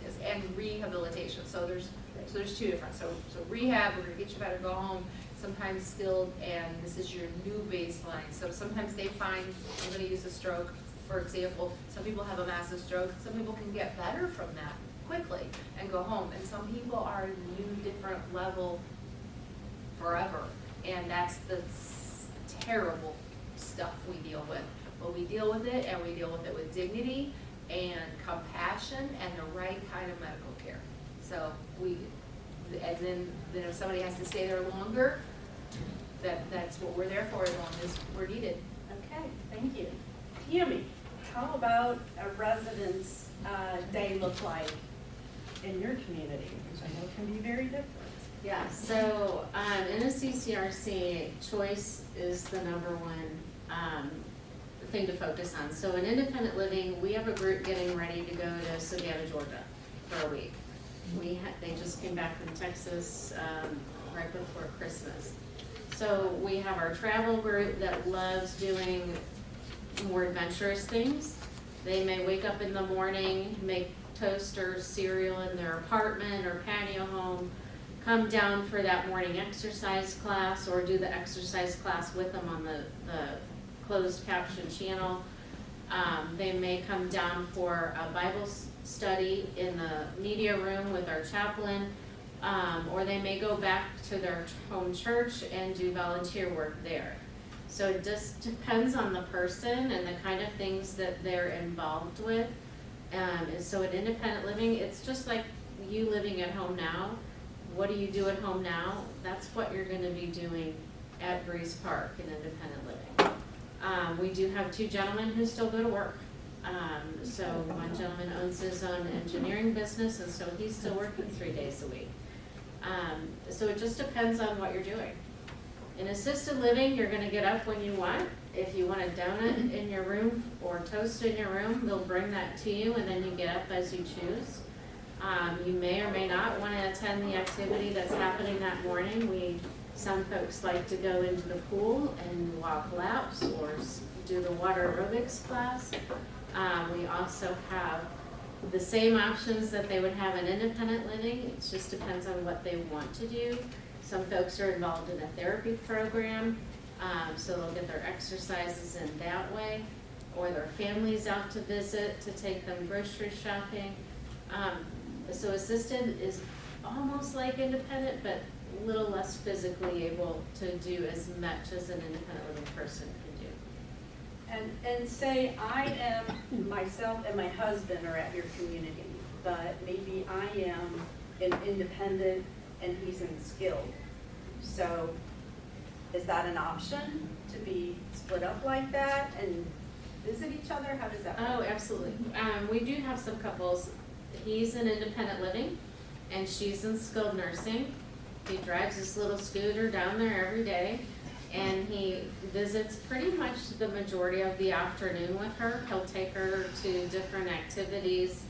is, and rehabilitation. So there's two different. So rehab, we're gonna get you better, go home. Sometimes skilled, and this is your new baseline. So sometimes they find somebody who's a stroke, for example, some people have a massive stroke. Some people can get better from that quickly and go home, and some people are a new, different level forever, and that's the terrible stuff we deal with. But we deal with it, and we deal with it with dignity and compassion and the right kind of medical care. So and then if somebody has to stay there longer, that's what we're there for, as long as we're needed. Okay, thank you. Tammy, how about a resident's day look like in your community? Which I know can be very different. Yeah, so in a CCRC, choice is the number one thing to focus on. So in independent living, we have a group getting ready to go to Savannah, Georgia for a week. They just came back from Texas right before Christmas. So we have our travel group that loves doing more adventurous things. They may wake up in the morning, make toast or cereal in their apartment or patio home, come down for that morning exercise class, or do the exercise class with them on the closed caption channel. They may come down for a Bible study in the media room with our chaplain, or they may go back to their home church and do volunteer work there. So it just depends on the person and the kind of things that they're involved with. And so in independent living, it's just like you living at home now. What do you do at home now? That's what you're gonna be doing at Breeze Park in independent living. We do have two gentlemen who still go to work. So one gentleman owns his own engineering business, and so he's still working 3 days a week. So it just depends on what you're doing. In assisted living, you're gonna get up when you want. If you want a donut in your room or toast in your room, they'll bring that to you, and then you get up as you choose. You may or may not want to attend the activity that's happening that morning. Some folks like to go into the pool and walk laps or do the water aerobics class. We also have the same options that they would have in independent living. It just depends on what they want to do. Some folks are involved in a therapy program, so they'll get their exercises in that way, or their families out to visit to take them grocery shopping. So assisted is almost like independent, but a little less physically able to do as much as an independent living person can do. And say I am, myself and my husband are at your community, but maybe I am an independent and he's in skilled. So is that an option to be split up like that and visit each other? How does that work? Oh, absolutely. We do have some couples. He's in independent living and she's in skilled nursing. He drives this little scooter down there every day, and he visits pretty much the majority of the afternoon with her. He'll take her to different activities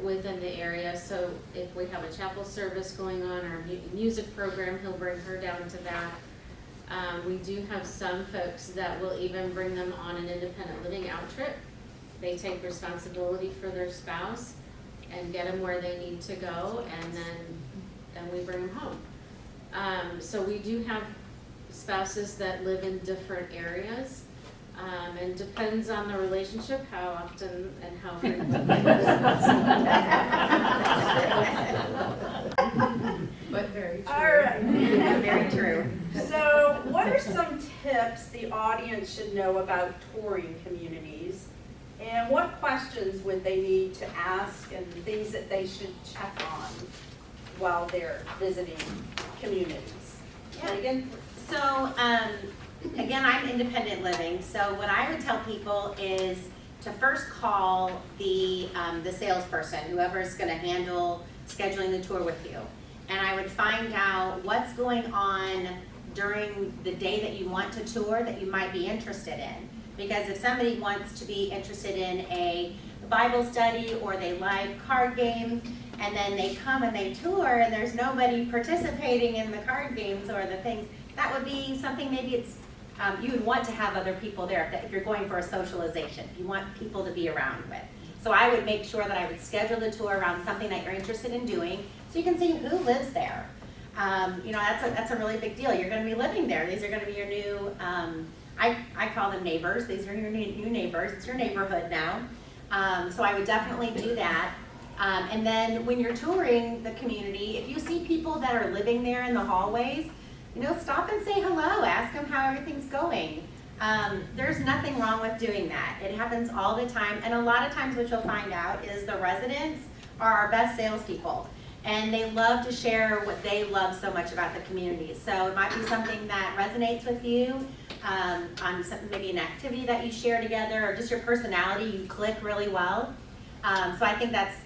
within the area. So if we have a chapel service going on or a music program, he'll bring her down to that. We do have some folks that will even bring them on an independent living out trip. They take responsibility for their spouse and get them where they need to go, and then we bring them home. So we do have spouses that live in different areas, and depends on the relationship, how often and how frequently. But very true. All right. Very true. So what are some tips the audience should know about touring communities? And what questions would they need to ask and things that they should check on while they're visiting communities? Yeah. Megan? So, again, I'm independent living, so what I would tell people is to first call the salesperson, whoever's gonna handle scheduling the tour with you. And I would find out what's going on during the day that you want to tour that you might be interested in. Because if somebody wants to be interested in a Bible study, or they like card games, and then they come and they tour and there's nobody participating in the card games or the things, that would be something, maybe it's you would want to have other people there if you're going for a socialization. You want people to be around with. So I would make sure that I would schedule the tour around something that you're interested in doing, so you can see who lives there. You know, that's a really big deal. You're going to be living there. These are going to be your new, I call them neighbors. These are your new neighbors. It's your neighborhood now. So I would definitely do that. And then when you're touring the community, if you see people that are living there in the hallways, you know, stop and say hello. Ask them how everything's going. There's nothing wrong with doing that. It happens all the time. And a lot of times what you'll find out is the residents are our best salespeople. And they love to share what they love so much about the community. So it might be something that resonates with you, on maybe an activity that you share together, or just your personality, you click really well. So I think that's,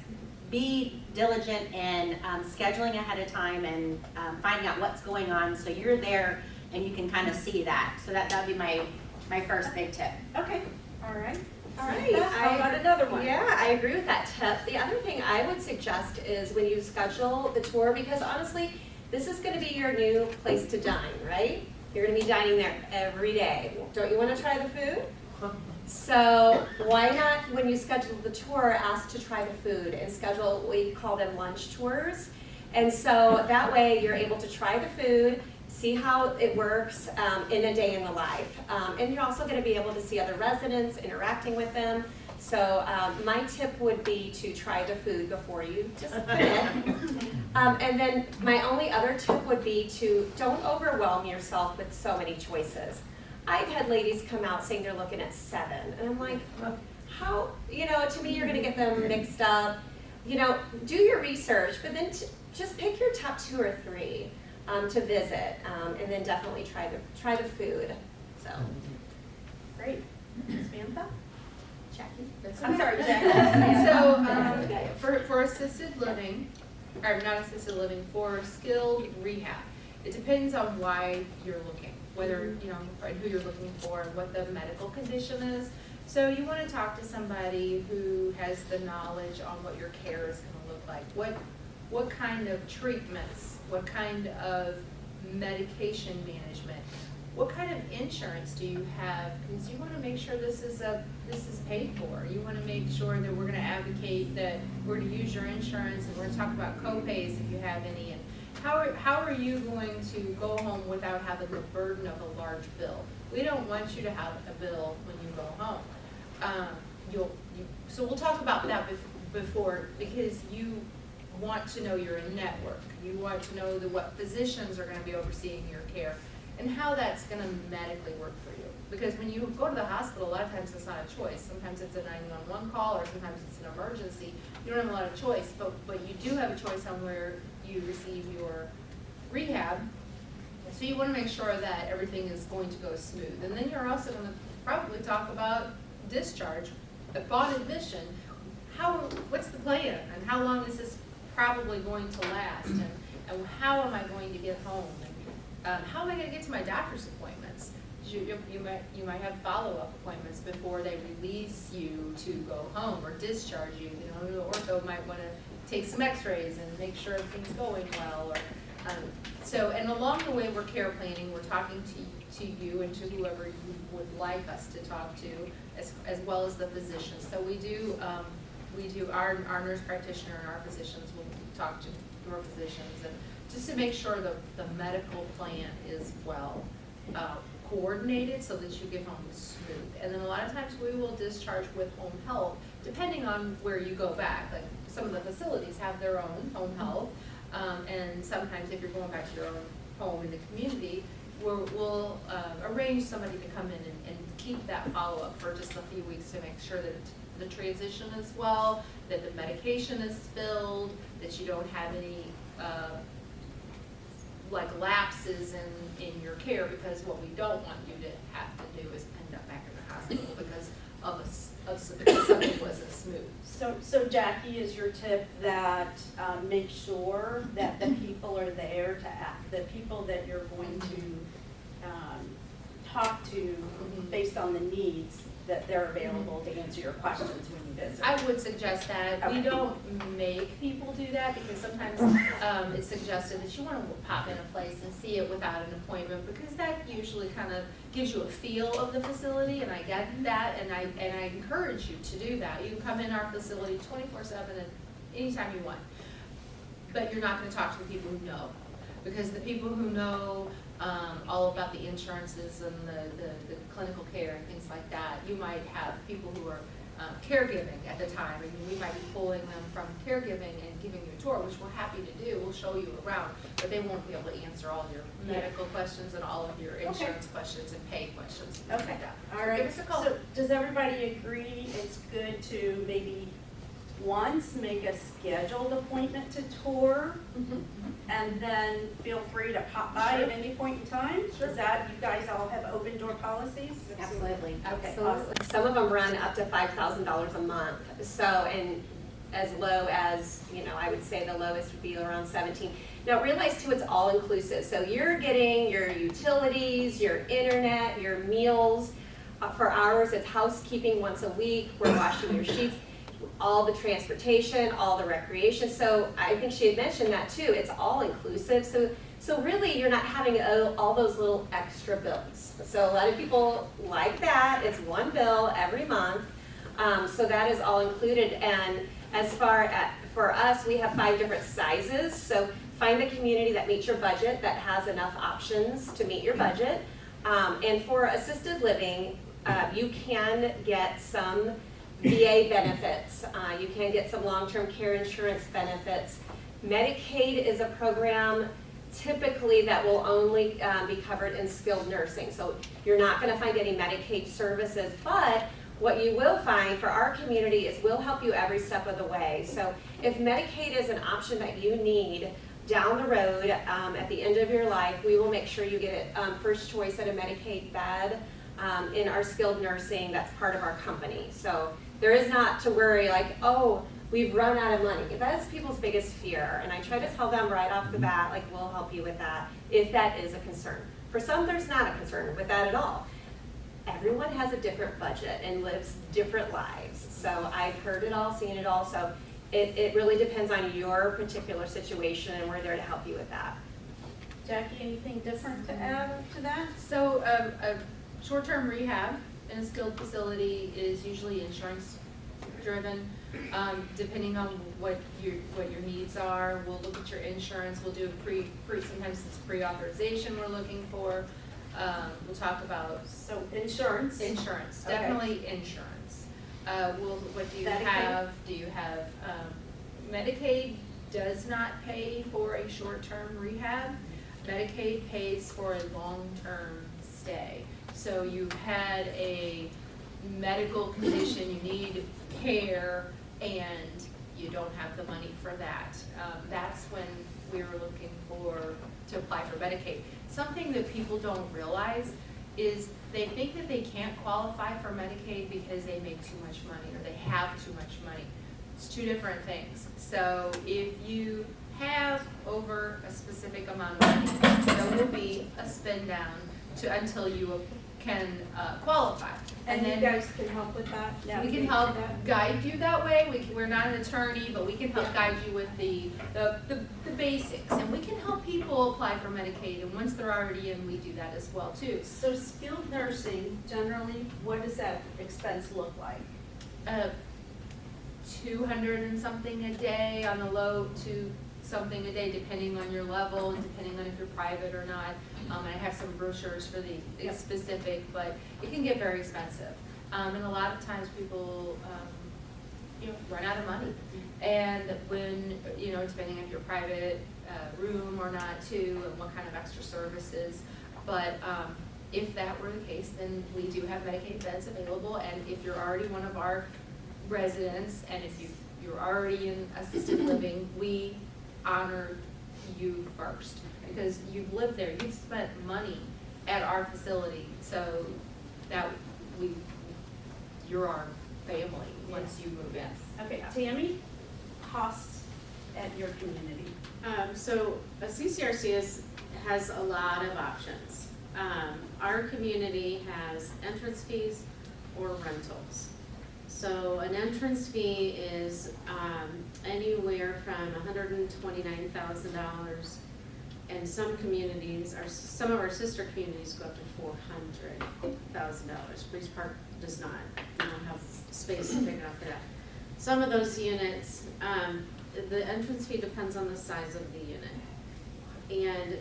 be diligent in scheduling ahead of time and finding out what's going on so you're there and you can kind of see that. So that would be my first big tip. Okay, all right. All right. How about another one? Yeah, I agree with that tip. The other thing I would suggest is when you schedule the tour, because honestly, this is going to be your new place to dine, right? You're going to be dining there every day. Don't you want to try the food? So why not, when you schedule the tour, ask to try the food and schedule, we call them lunch tours. And so that way you're able to try the food, see how it works in a day in the life. And you're also going to be able to see other residents, interacting with them. So my tip would be to try the food before you just put it. And then my only other tip would be to don't overwhelm yourself with so many choices. I've had ladies come out saying they're looking at 7, and I'm like, how, you know, to me you're going to get them mixed up. You know, do your research, but then just pick your top 2 or 3 to visit, and then definitely try the food. So, Great. Samantha? Jackie? I'm sorry, Jackie. So, for assisted living, or not assisted living, for skilled rehab, it depends on why you're looking, whether, you know, who you're looking for and what the medical condition is. So you want to talk to somebody who has the knowledge on what your care is going to look like. What kind of treatments, what kind of medication management, what kind of insurance do you have? Because you want to make sure this is paid for. You want to make sure that we're going to advocate that we're going to use your insurance, and we're going to talk about co-pays if you have any. And how are you going to go home without having the burden of a large bill? We don't want you to have a bill when you go home. So we'll talk about that before, because you want to know you're in network. You want to know what physicians are going to be overseeing your care and how that's going to medically work for you. Because when you go to the hospital, a lot of times it's not a choice. Sometimes it's a 911 call, or sometimes it's an emergency. You don't have a lot of choice, but you do have a choice on where you receive your rehab. So you want to make sure that everything is going to go smooth. And then you're also going to probably talk about discharge, upon admission. What's the plan, and how long is this probably going to last, and how am I going to get home, and how am I going to get to my doctor's appointments? You might have follow-up appointments before they release you to go home or discharge you. You know, the ortho might want to take some x-rays and make sure everything's going well. Or, and along the way we're care planning, we're talking to you and to whoever you would like us to talk to, as well as the physicians. So we do our nurse practitioner and our physicians will talk to your physicians, and just to make sure the medical plan is well coordinated so that you get home smooth. And then a lot of times we will discharge with home health, depending on where you go back. Like some of the facilities have their own home health, and sometimes if you're going back to your own home in the community, we'll arrange somebody to come in and keep that follow-up for just a few weeks to make sure that the transition is well, that the medication is filled, that you don't have any like lapses in your care, because what we don't want you to have to do is end up back in the hospital because something wasn't smooth. So Jackie, is your tip that make sure that the people are there to act, the people that you're going to talk to based on the needs, that they're available to answer your questions when you visit. I would suggest that. We Okay. don't make people do that because sometimes it's suggested that you want to pop in a place and see it without an appointment because that usually kind of gives you a feel of the facility, and I get that, and I encourage you to do that. You can come in our facility 24/7 at anytime you want, but you're not going to talk to the people who know, because the people who know all about the insurances and the clinical care and things like that. You might have people who are caregiving at the time, and we might be pulling them from caregiving and giving you a tour, which we're happy to do. We'll show you around, but they won't be able to answer all your medical questions and all of your insurance questions and pay questions and things Okay, like that. all So right. give us a call. So does everybody agree it's good to maybe once make a scheduled appointment to tour? And then feel free to pop by at any point in time? Sure. Is that, you guys all have open door policies? Absolutely. Okay, So awesome. some of them run up to $5,000 a month. So, and as low as, I would say the lowest would be around 17. Now realize too, it's all inclusive. So you're getting your utilities, your internet, your meals. For ours, it's housekeeping once a week. We're washing your sheets. All the transportation, all the recreation. So I think she had mentioned that too. It's all inclusive. So really you're not having all those little extra bills. So a lot of people like that. It's one bill every month. So that is all included. And as far as for us, we have 5 different sizes. So find a community that meets your budget, that has enough options to meet your budget. And for assisted living, you can get some VA benefits. You can get some long-term care insurance benefits. Medicaid is a program typically that will only be covered in skilled nursing. So you're not going to find any Medicaid services, but what you will find for our community is we'll help you every step of the way. So if Medicaid is an option that you need down the road at the end of your life, we will make sure you get it first choice at a Medicaid bed in our skilled nursing. That's part of our company. So there is not to worry like, oh, we've run out of money. That is people's biggest fear. And I try to tell them right off the bat, like, we'll help you with that if that is a concern. For some, there's not a concern with that at all. Everyone has a different budget and lives different lives. So I've heard it all, seen it all. So it really depends on your particular situation, and we're there to help you with that. Jackie, anything different to add to that? So a short-term rehab in a skilled facility is usually insurance driven. Depending on what your needs are, we'll look at your insurance. We'll do a sometimes it's pre-authorization we're looking for. We'll talk about So insurance. insurance, Okay. definitely insurance. What do you Medicaid? have? Do you have, Medicaid does not pay for a short-term rehab. Medicaid pays for a long-term stay. So you've had a medical condition, you need care, and you don't have the money for that. That's when we were looking to apply for Medicaid. Something that people don't realize is they think that they can't qualify for Medicaid because they make too much money or they have too much money. It's 2 different things. So if you have over a specific amount of money, there will be a spend down until you can qualify. And then you guys can help with that? we Navigate can help through that? guide you that way. We're not an attorney, but we can help guide you with the basics. And we can help people apply for Medicaid, and once they're already in, we do that as well too. So skilled nursing, generally, what does that expense look like? 200 and something a day on the low to something a day, depending on your level and depending on if you're private or not. And I have some brochures for the specific, but it can get very expensive. And a lot of times people, run out of money. And when, depending if you're private room or not too, and what kind of extra services. But if that were the case, then we do have Medicaid beds available. And if you're already one of our residents, and if you're already in assisted living, we honor you first because you've lived there, you've spent money at our facility, so that you're our family once you move in. Okay, Tammy, costs at your community. So a CCRC has a lot of options. Our community has entrance fees, or rentals. So an entrance fee is anywhere from $129,000, and some communities, some of our sister communities go up to $400,000. Breeze Park does not. We don't have space big enough for that. Some of those units, the entrance fee depends on the size of the unit. And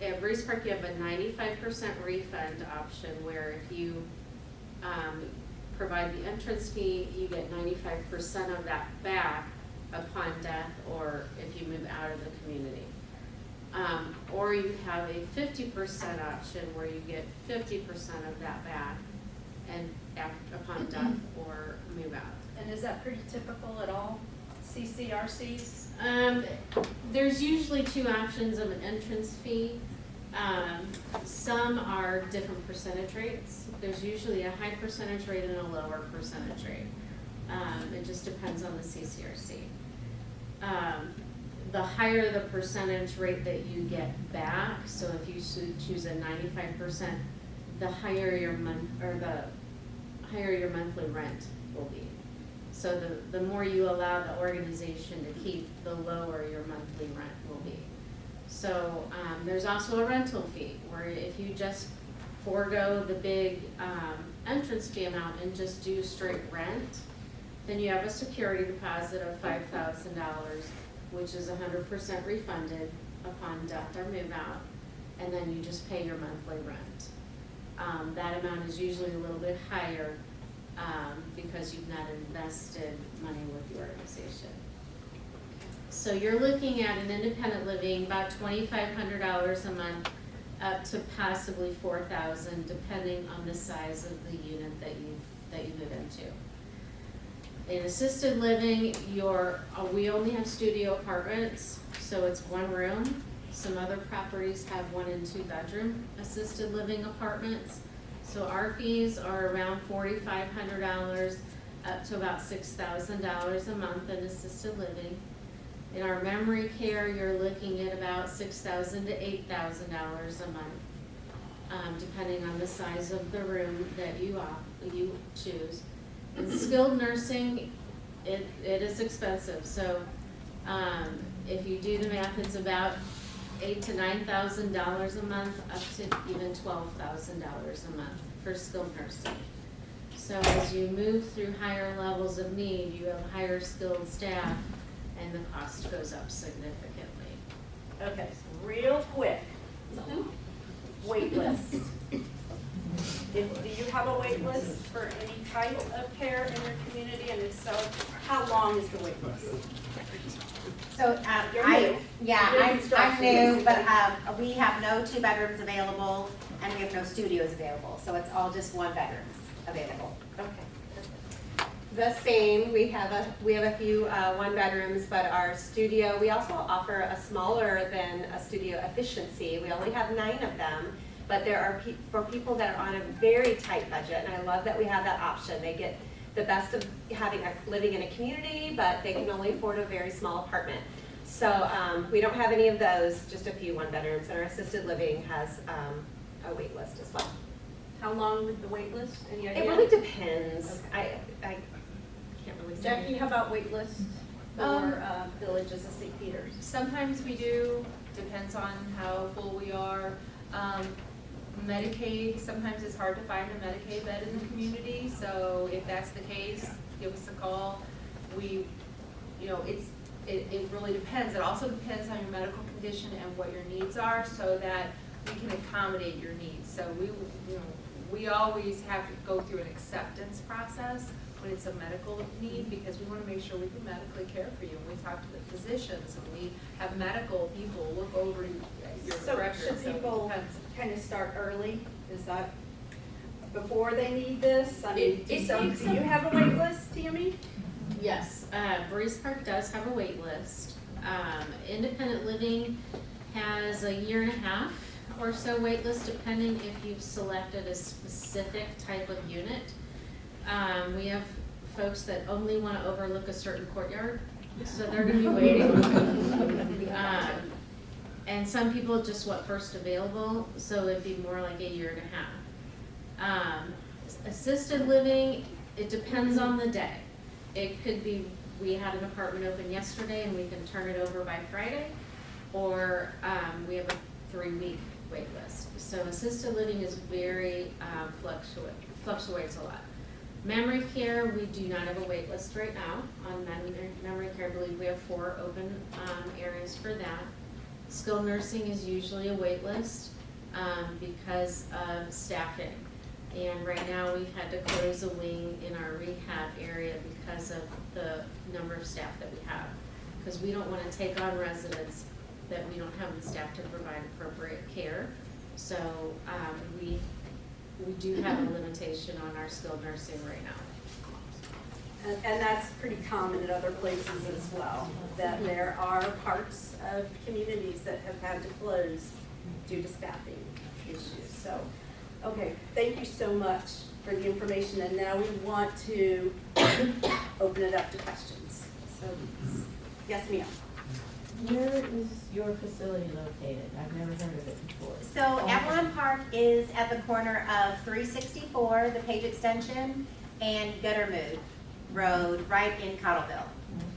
at Breeze Park, you have a 95% refund option where if you provide the entrance fee, you get 95% of that back upon death or if you move out of the community. Or you have a 50% option where you get 50% of that back and upon death or move out. And is that pretty typical at all CCRCs? There's usually two options of an entrance fee. Some are different percentage rates. There's usually a high percentage rate and a lower percentage rate. It just depends on the CCRC. The higher the percentage rate that you get back, so if you choose a 95%, the higher your monthly rent will be. So the more you allow the organization to keep, the lower your monthly rent will be. So there's also a rental fee, where if you just forego the big entrance fee amount and just do straight rent, then you have a security deposit of $5,000, which is 100% refunded upon death or move out, and then you just pay your monthly rent. That amount is usually a little bit higher because you've not invested money with the organization. So you're looking at an independent living, about $2,500 a month, up to possibly $4,000, depending on the size of the unit that you move into. In assisted living, we only have studio apartments, so it's one room. Some other properties have 1 and 2 bedroom assisted living apartments. So our fees are around $4,500 up to about $6,000 a month in assisted living. In our memory care, you're looking at about $6,000 to $8,000 a month, depending on the size of the room that you choose. In skilled nursing, it is expensive. So if you do the math, it's about $8,000 to $9,000 a month, up to even $12,000 a month for skilled nursing. So as you move through higher levels of need, you have higher skilled staff, and the cost goes up significantly. Okay, so real quick, wait list. Do you have a wait list for any type of care in your community, and if so, how long is the wait list? So, You're new. I'm new, but we have no 2 bedrooms available, and we have no studios available, so it's all just 1 bedrooms available. Okay. The same, we have a few 1 bedrooms, but our studio, we also offer a smaller than a studio efficiency. We only have 9 of them, but there are for people that are on a very tight budget, and I love that we have that option. They get the best of living in a community, but they can only afford a very small apartment. So we don't have any of those, just a few 1 bedrooms, and our assisted living has a wait list as well. How long with the wait list? Any idea? It really depends. Okay. I can't really say. Jackie, how about wait lists for villages of St. Peter's? Sometimes we do, depends on how full we are. Medicaid, sometimes it's hard to find a Medicaid bed in the community, so if that's the case, give us a call. It really depends. It also depends on your medical condition and what your needs are, so that we can accommodate your needs. So we always have to go through an acceptance process when it's a medical need, because we want to make sure we can medically care for you. And we talk to the physicians, and we have medical people look over your records. Should people kind of start early? Is that before they need this? I mean, do you have a wait list, Tammy? Yes, Breeze Park does have a wait list. Independent living has a 1.5 years or so wait list, depending if you've selected a specific type of unit. We have folks that only want to overlook a certain courtyard, so they're going to be waiting. And some people just want first available, so it'd be more like a 1.5 years. Assisted living, it depends on the day. It could be, we had an apartment open yesterday and we can turn it over by Friday, or we have a 3-week wait list. So assisted living is very fluctuates a lot. Memory care, we do not have a wait list right now on memory care. I believe we have 4 open areas for that. Skilled nursing is usually a wait list because of staffing. And right now, we've had to close a wing in our rehab area because of the number of staff that we have. Because we don't want to take on residents that we don't have the staff to provide appropriate care. So we do have a limitation on our skilled nursing right now. And that's pretty common in other places as well, that there are parts of communities that have had to close due to staffing issues. So, okay, thank you so much for the information, and now we want to open it up to questions. So, yes, ma'am. Where is your facility located? I've never heard of it before. So Avalon Park is at the corner of 364, the Page Extension, and Guttermood Road, right in Cottleville.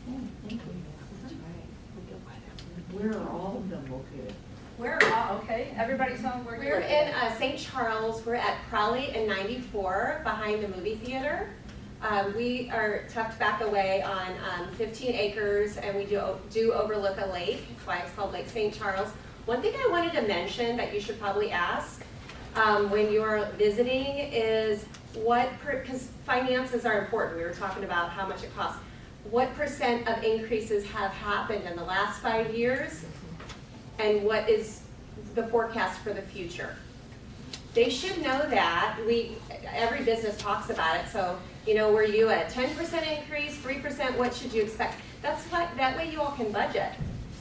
Okay, thank you. Where are all of them located? Okay, everybody tell them where you're We're in St. Charles. We're at Crowley and 94 behind the movie theater. We are tucked back away on 15 acres, and we do overlook a lake. That's why it's called Lake St. Charles. One thing I wanted to mention that you should probably ask when you're visiting is because finances are important. We were talking about how much it costs. What % of increases have happened in the last 5 years, and what is the forecast for the future? They should know that. Every business talks about it. So, were you at 10% increase, 3%? What should you expect? That way you all can budget.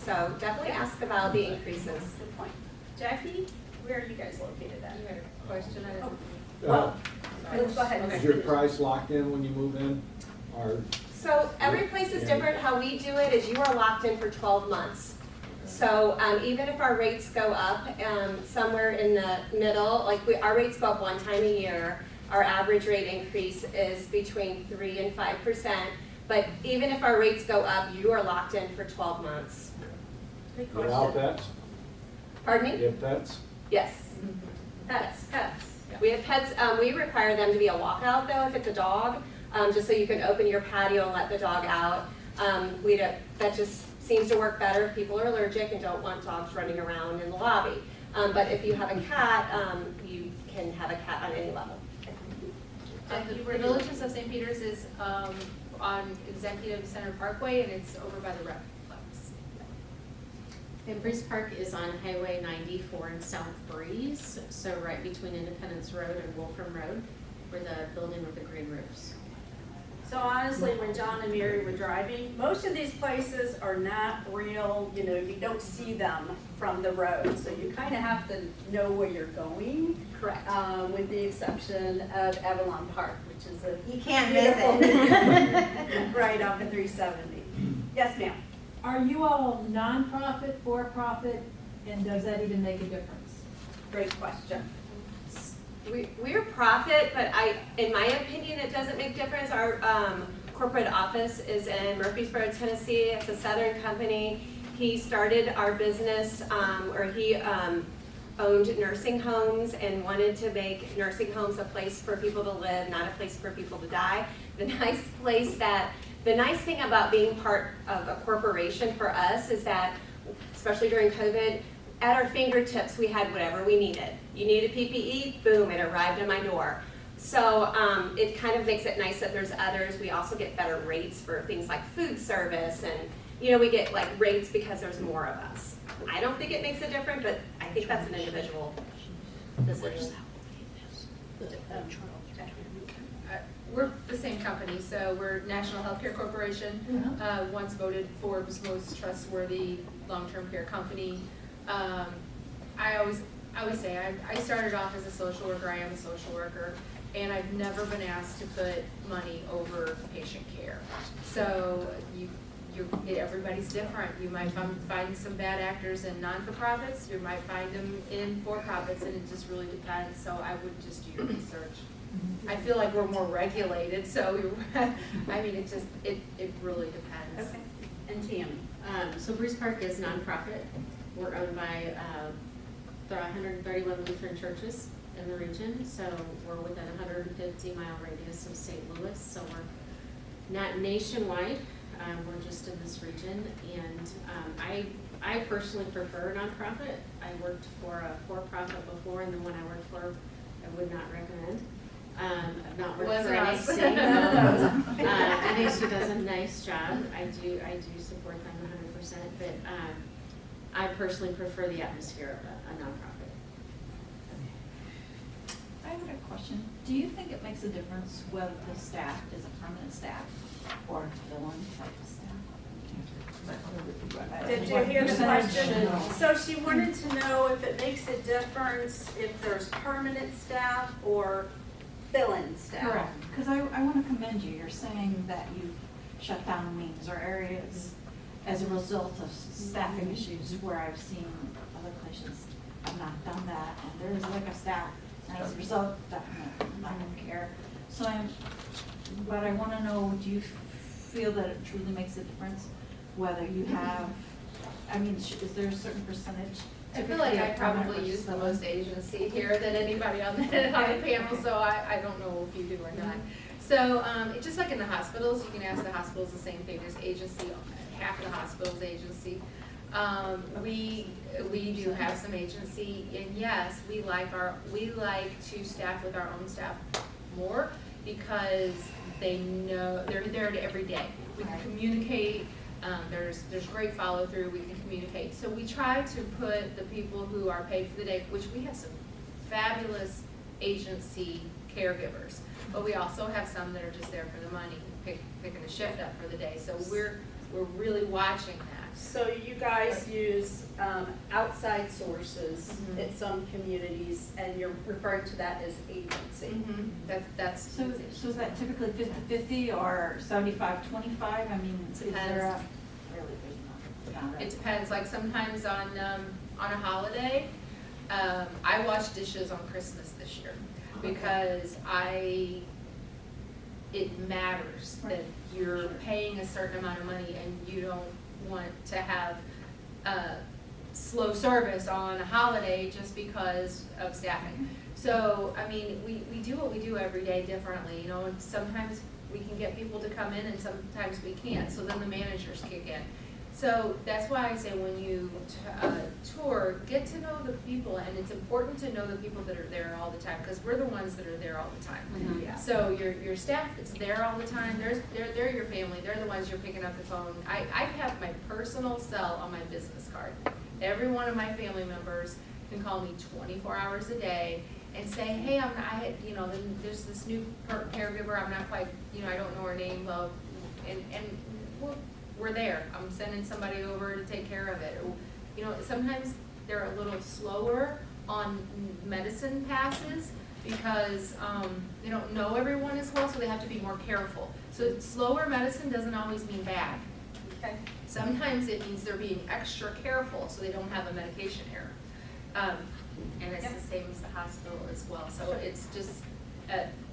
So definitely ask about the increases. Good point. Jackie, where are you guys located at? You had a question? I didn't. Well, let's go ahead. Is your price locked in when you move in? Or So every place is different. How we do it is you are locked in for 12 months. So even if our rates go up somewhere in the middle, like our rates go up one time a year, our average rate increase is between 3% and 5%. But even if our rates go up, you are locked in for 12 months. Good without question. pets? Pardon me? You have pets? Yes. Pets. We have pets. We require them to be a walkout though if it's a dog, just so you can open your patio and let the dog out. That just seems to work better if people are allergic and don't want dogs running around in the lobby. But if you have a cat, you can have a cat on any level. The Villages of St. Peter's is on Executive Center Parkway, and it's over by the Replex. And Breeze Park is on Highway 94 in South Breeze, so right between Independence Road and Wolfram Road, where the building with the green roofs. So honestly, when John and Mary were driving, most of these places are not real, you don't see them from the road. So you kind of have to know where you're going. Correct. With the exception of Avalon Park, which is a You can't miss it. Right off of 370. Yes, ma'am. Are you all nonprofit, for-profit, and does that even make a difference? Great question. We're profit, but in my opinion, it doesn't make difference. Our corporate office is in Murfreesboro, Tennessee. It's a Southern company. He started our business, he owned nursing homes and wanted to make nursing homes a place for people to live, not a place for people to die. The nice thing about being part of a corporation for us is that, especially during COVID, at our fingertips, we had whatever we needed. You needed PPE, boom, it arrived at my door. So it kind of makes it nice that there's others. We also get better rates for things like food service, and we get like rates because there's more of us. I don't think it makes a difference, but I think that's an individual decision. We're the same company, so we're National Healthcare Corporation, once voted Forbes' most trustworthy long-term care company. I always say I started off as a social worker. I am a social worker, and I've never been asked to put money over patient care. So everybody's different. You might find some bad actors in non-for-profits. You might find them in for-profits, and it just really depends. So I would just do your research. I feel like we're more regulated, so I mean, it really depends. Okay. And Tammy? So Bruce Park is nonprofit. We're owned by, there are 131 Lutheran churches in the region, so we're within a 150-mile radius of St. Louis, so we're not nationwide, we're just in this region, and I personally prefer nonprofit. I worked for a for-profit before, and the one I worked for, I would not recommend. I've not worked for Wasn't us. NAC. No. NAC does a nice job. I do support them 100%, but I personally prefer the atmosphere of a nonprofit. I have a question. Do you think it makes a difference whether the staff is a permanent staff or a fill-in type of staff? Did you hear the question? So she wanted to know if it makes a difference if there's permanent staff or fill-in staff. Correct, because I want to commend you. You're saying that you shut down wings or areas as a result of staffing issues where I've seen other places have not done that, and there is like a staff, and as a result, definitely lack of care. So but I want to know, do you feel that it truly makes a difference whether you have, I mean, is there a certain percentage? I feel like I typically of permanent probably versus use the fill-in? most agency here than anybody on the panel, so I don't know if you do or not. So, it's just like in the hospitals, you can ask the hospitals the same thing, there's agency, half of the hospital's agency. We do have some agency, and yes, we like to staff with our own staff more because they know, they're there every day. We can communicate, there's great follow through, we can communicate. So we try to put the people who are paid for the day, which we have some fabulous agency caregivers, but we also have some that are just there for the money, picking a shift up for the day. So we're really watching that. So you guys use outside sources in some communities, and you're referring to that as agency. That's. So is that typically 50-50 or 75-25? I mean, is there a really big number? It depends, like sometimes on a holiday, I wash dishes on Christmas this year because it matters that you're paying a certain amount of money and you don't want to have slow service on a holiday just because of staffing. So, I mean, we do what we do every day differently, you know, and sometimes we can get people to come in and sometimes we can't, so then the managers kick in. So that's why I say when you tour, get to know the people, and it's important to know the people that are there all the time, because we're the ones that are there all the time. Yeah. So your staff that's there all the time, they're your family, they're the ones you're picking up the phone. I have my personal cell on my business card. Every one of my family members can call me 24 hours a day and say, hey, there's this new caregiver, I'm not quite, I don't know her name, well, and we're there. I'm sending somebody over to take care of it. Or, sometimes they're a little slower on medicine passes because they don't know everyone as well, so they have to be more careful. So slower medicine doesn't always mean bad. Okay. Sometimes it means they're being extra careful so they don't have a medication error. And it's the same as the hospital as well. So it's just,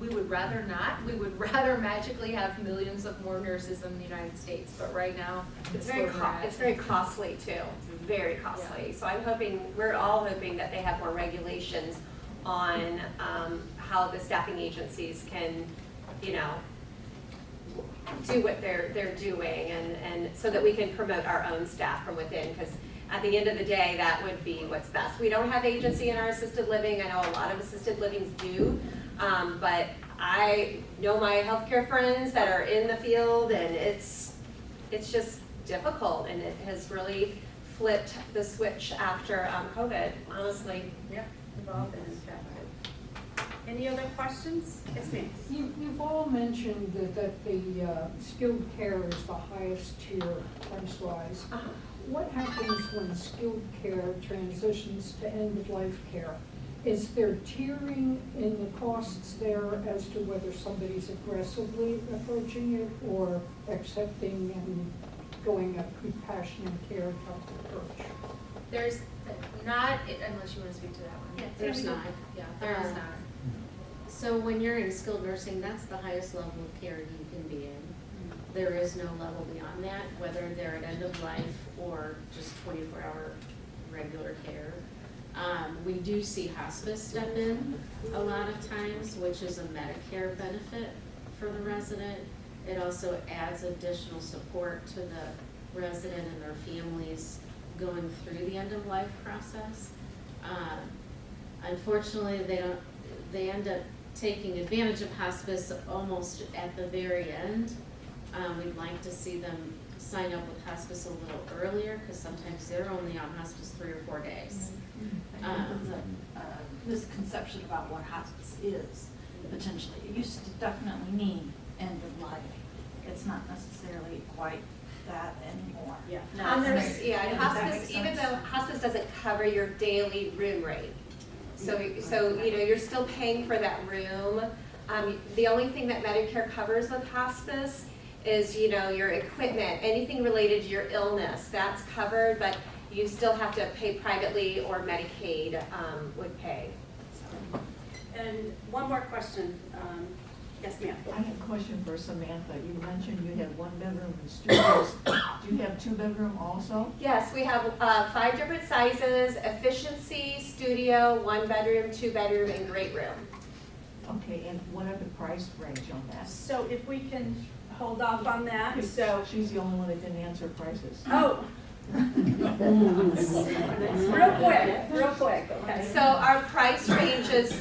we would rather not. We would rather magically have millions of more nurses in the United States. But right now, It's where very, we're at. it's very costly too, it's very costly. So I'm hoping, we're all hoping that they have more regulations on how the staffing agencies can, do what they're doing, and so that we can promote our own staff from within, because at the end of the day, that would be what's best. We don't have agency in our assisted living. I know a lot of assisted livings do, but I know my healthcare friends that are in the field, and it's just difficult, and it has really flipped the switch after COVID, honestly. Yeah, we've all been impacted. Any other questions? Yes, ma'am. You've all mentioned that the skilled care is the highest tier price-wise. Uh-huh. What happens when skilled care transitions to end-of-life care? Is there tiering in the costs there as to whether somebody's aggressively approaching it or accepting and going a compassionate care type approach? There's not, unless you want to speak to that one. There's not. Yeah, there is not. So when you're in skilled nursing, that's the highest level of care you can be in. There is no level beyond that, whether they're at end of life or just 24-hour regular care. We do see hospice step in a lot of times, which is a Medicare benefit for the resident. It also adds additional support to the resident and their families going through the end of life process. Unfortunately, they end up taking advantage of hospice almost at the very end. We'd like to see them sign up with hospice a little earlier, because sometimes they're only on hospice 3 or 4 days. There's a misconception about what hospice is, potentially. It used to definitely mean end of life. It's not necessarily quite that anymore. Yeah. And there's, Right. yeah, and Does that hospice, make even sense? though hospice doesn't cover your daily room rate. So you're still paying for that room. The only thing that Medicare covers with hospice is, your equipment, anything related to your illness, that's covered, but you still have to pay privately or Medicaid would pay. And one more question. Yes, ma'am. I have a question for Samantha. You mentioned you had 1-bedroom and studios. Do you have 2-bedroom also? Yes, we have 5 different sizes: efficiency, studio, 1-bedroom, 2-bedroom, and great room. Okay, and what are the price range on that? So if we can hold off on that, so. She's the only one that didn't answer prices. Oh. Real quick, okay. So our price ranges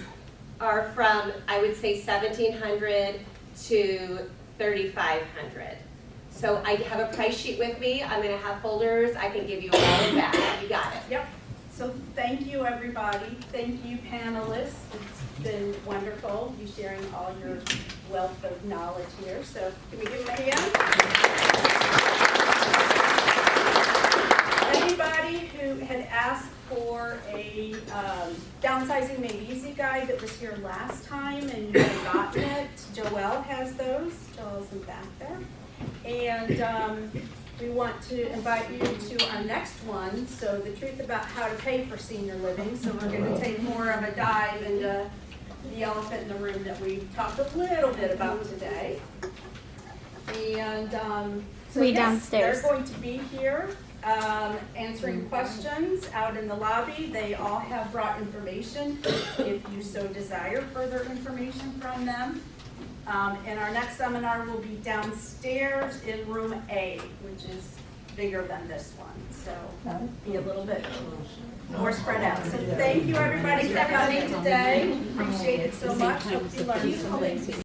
are from, I would say, $1,700 to $3,500. So I have a price sheet with me. I'm gonna have folders. I can give you all of that. You got it. Yep. So thank you, everybody. Thank you, panelists. It's been wonderful, you sharing all your wealth of knowledge here. So can we give them a hand? Anybody who had asked for a downsizing made easy guide that was here last time and you haven't gotten it, Joelle has those. Joelle's in the back there. And we want to invite you to our next one, so the truth about how to pay for senior living. So we're going to take more of a dive into the elephant in the room that we talked a little bit about today. And so We yes, downstairs. they're going to be here answering questions out in the lobby. They all have brought information if you so desire further information from them. And our next seminar will be downstairs in room A, which is bigger than this one. So be a little bit more spread out. So thank you, everybody, for coming today. Appreciate it so much. Hope you learned something.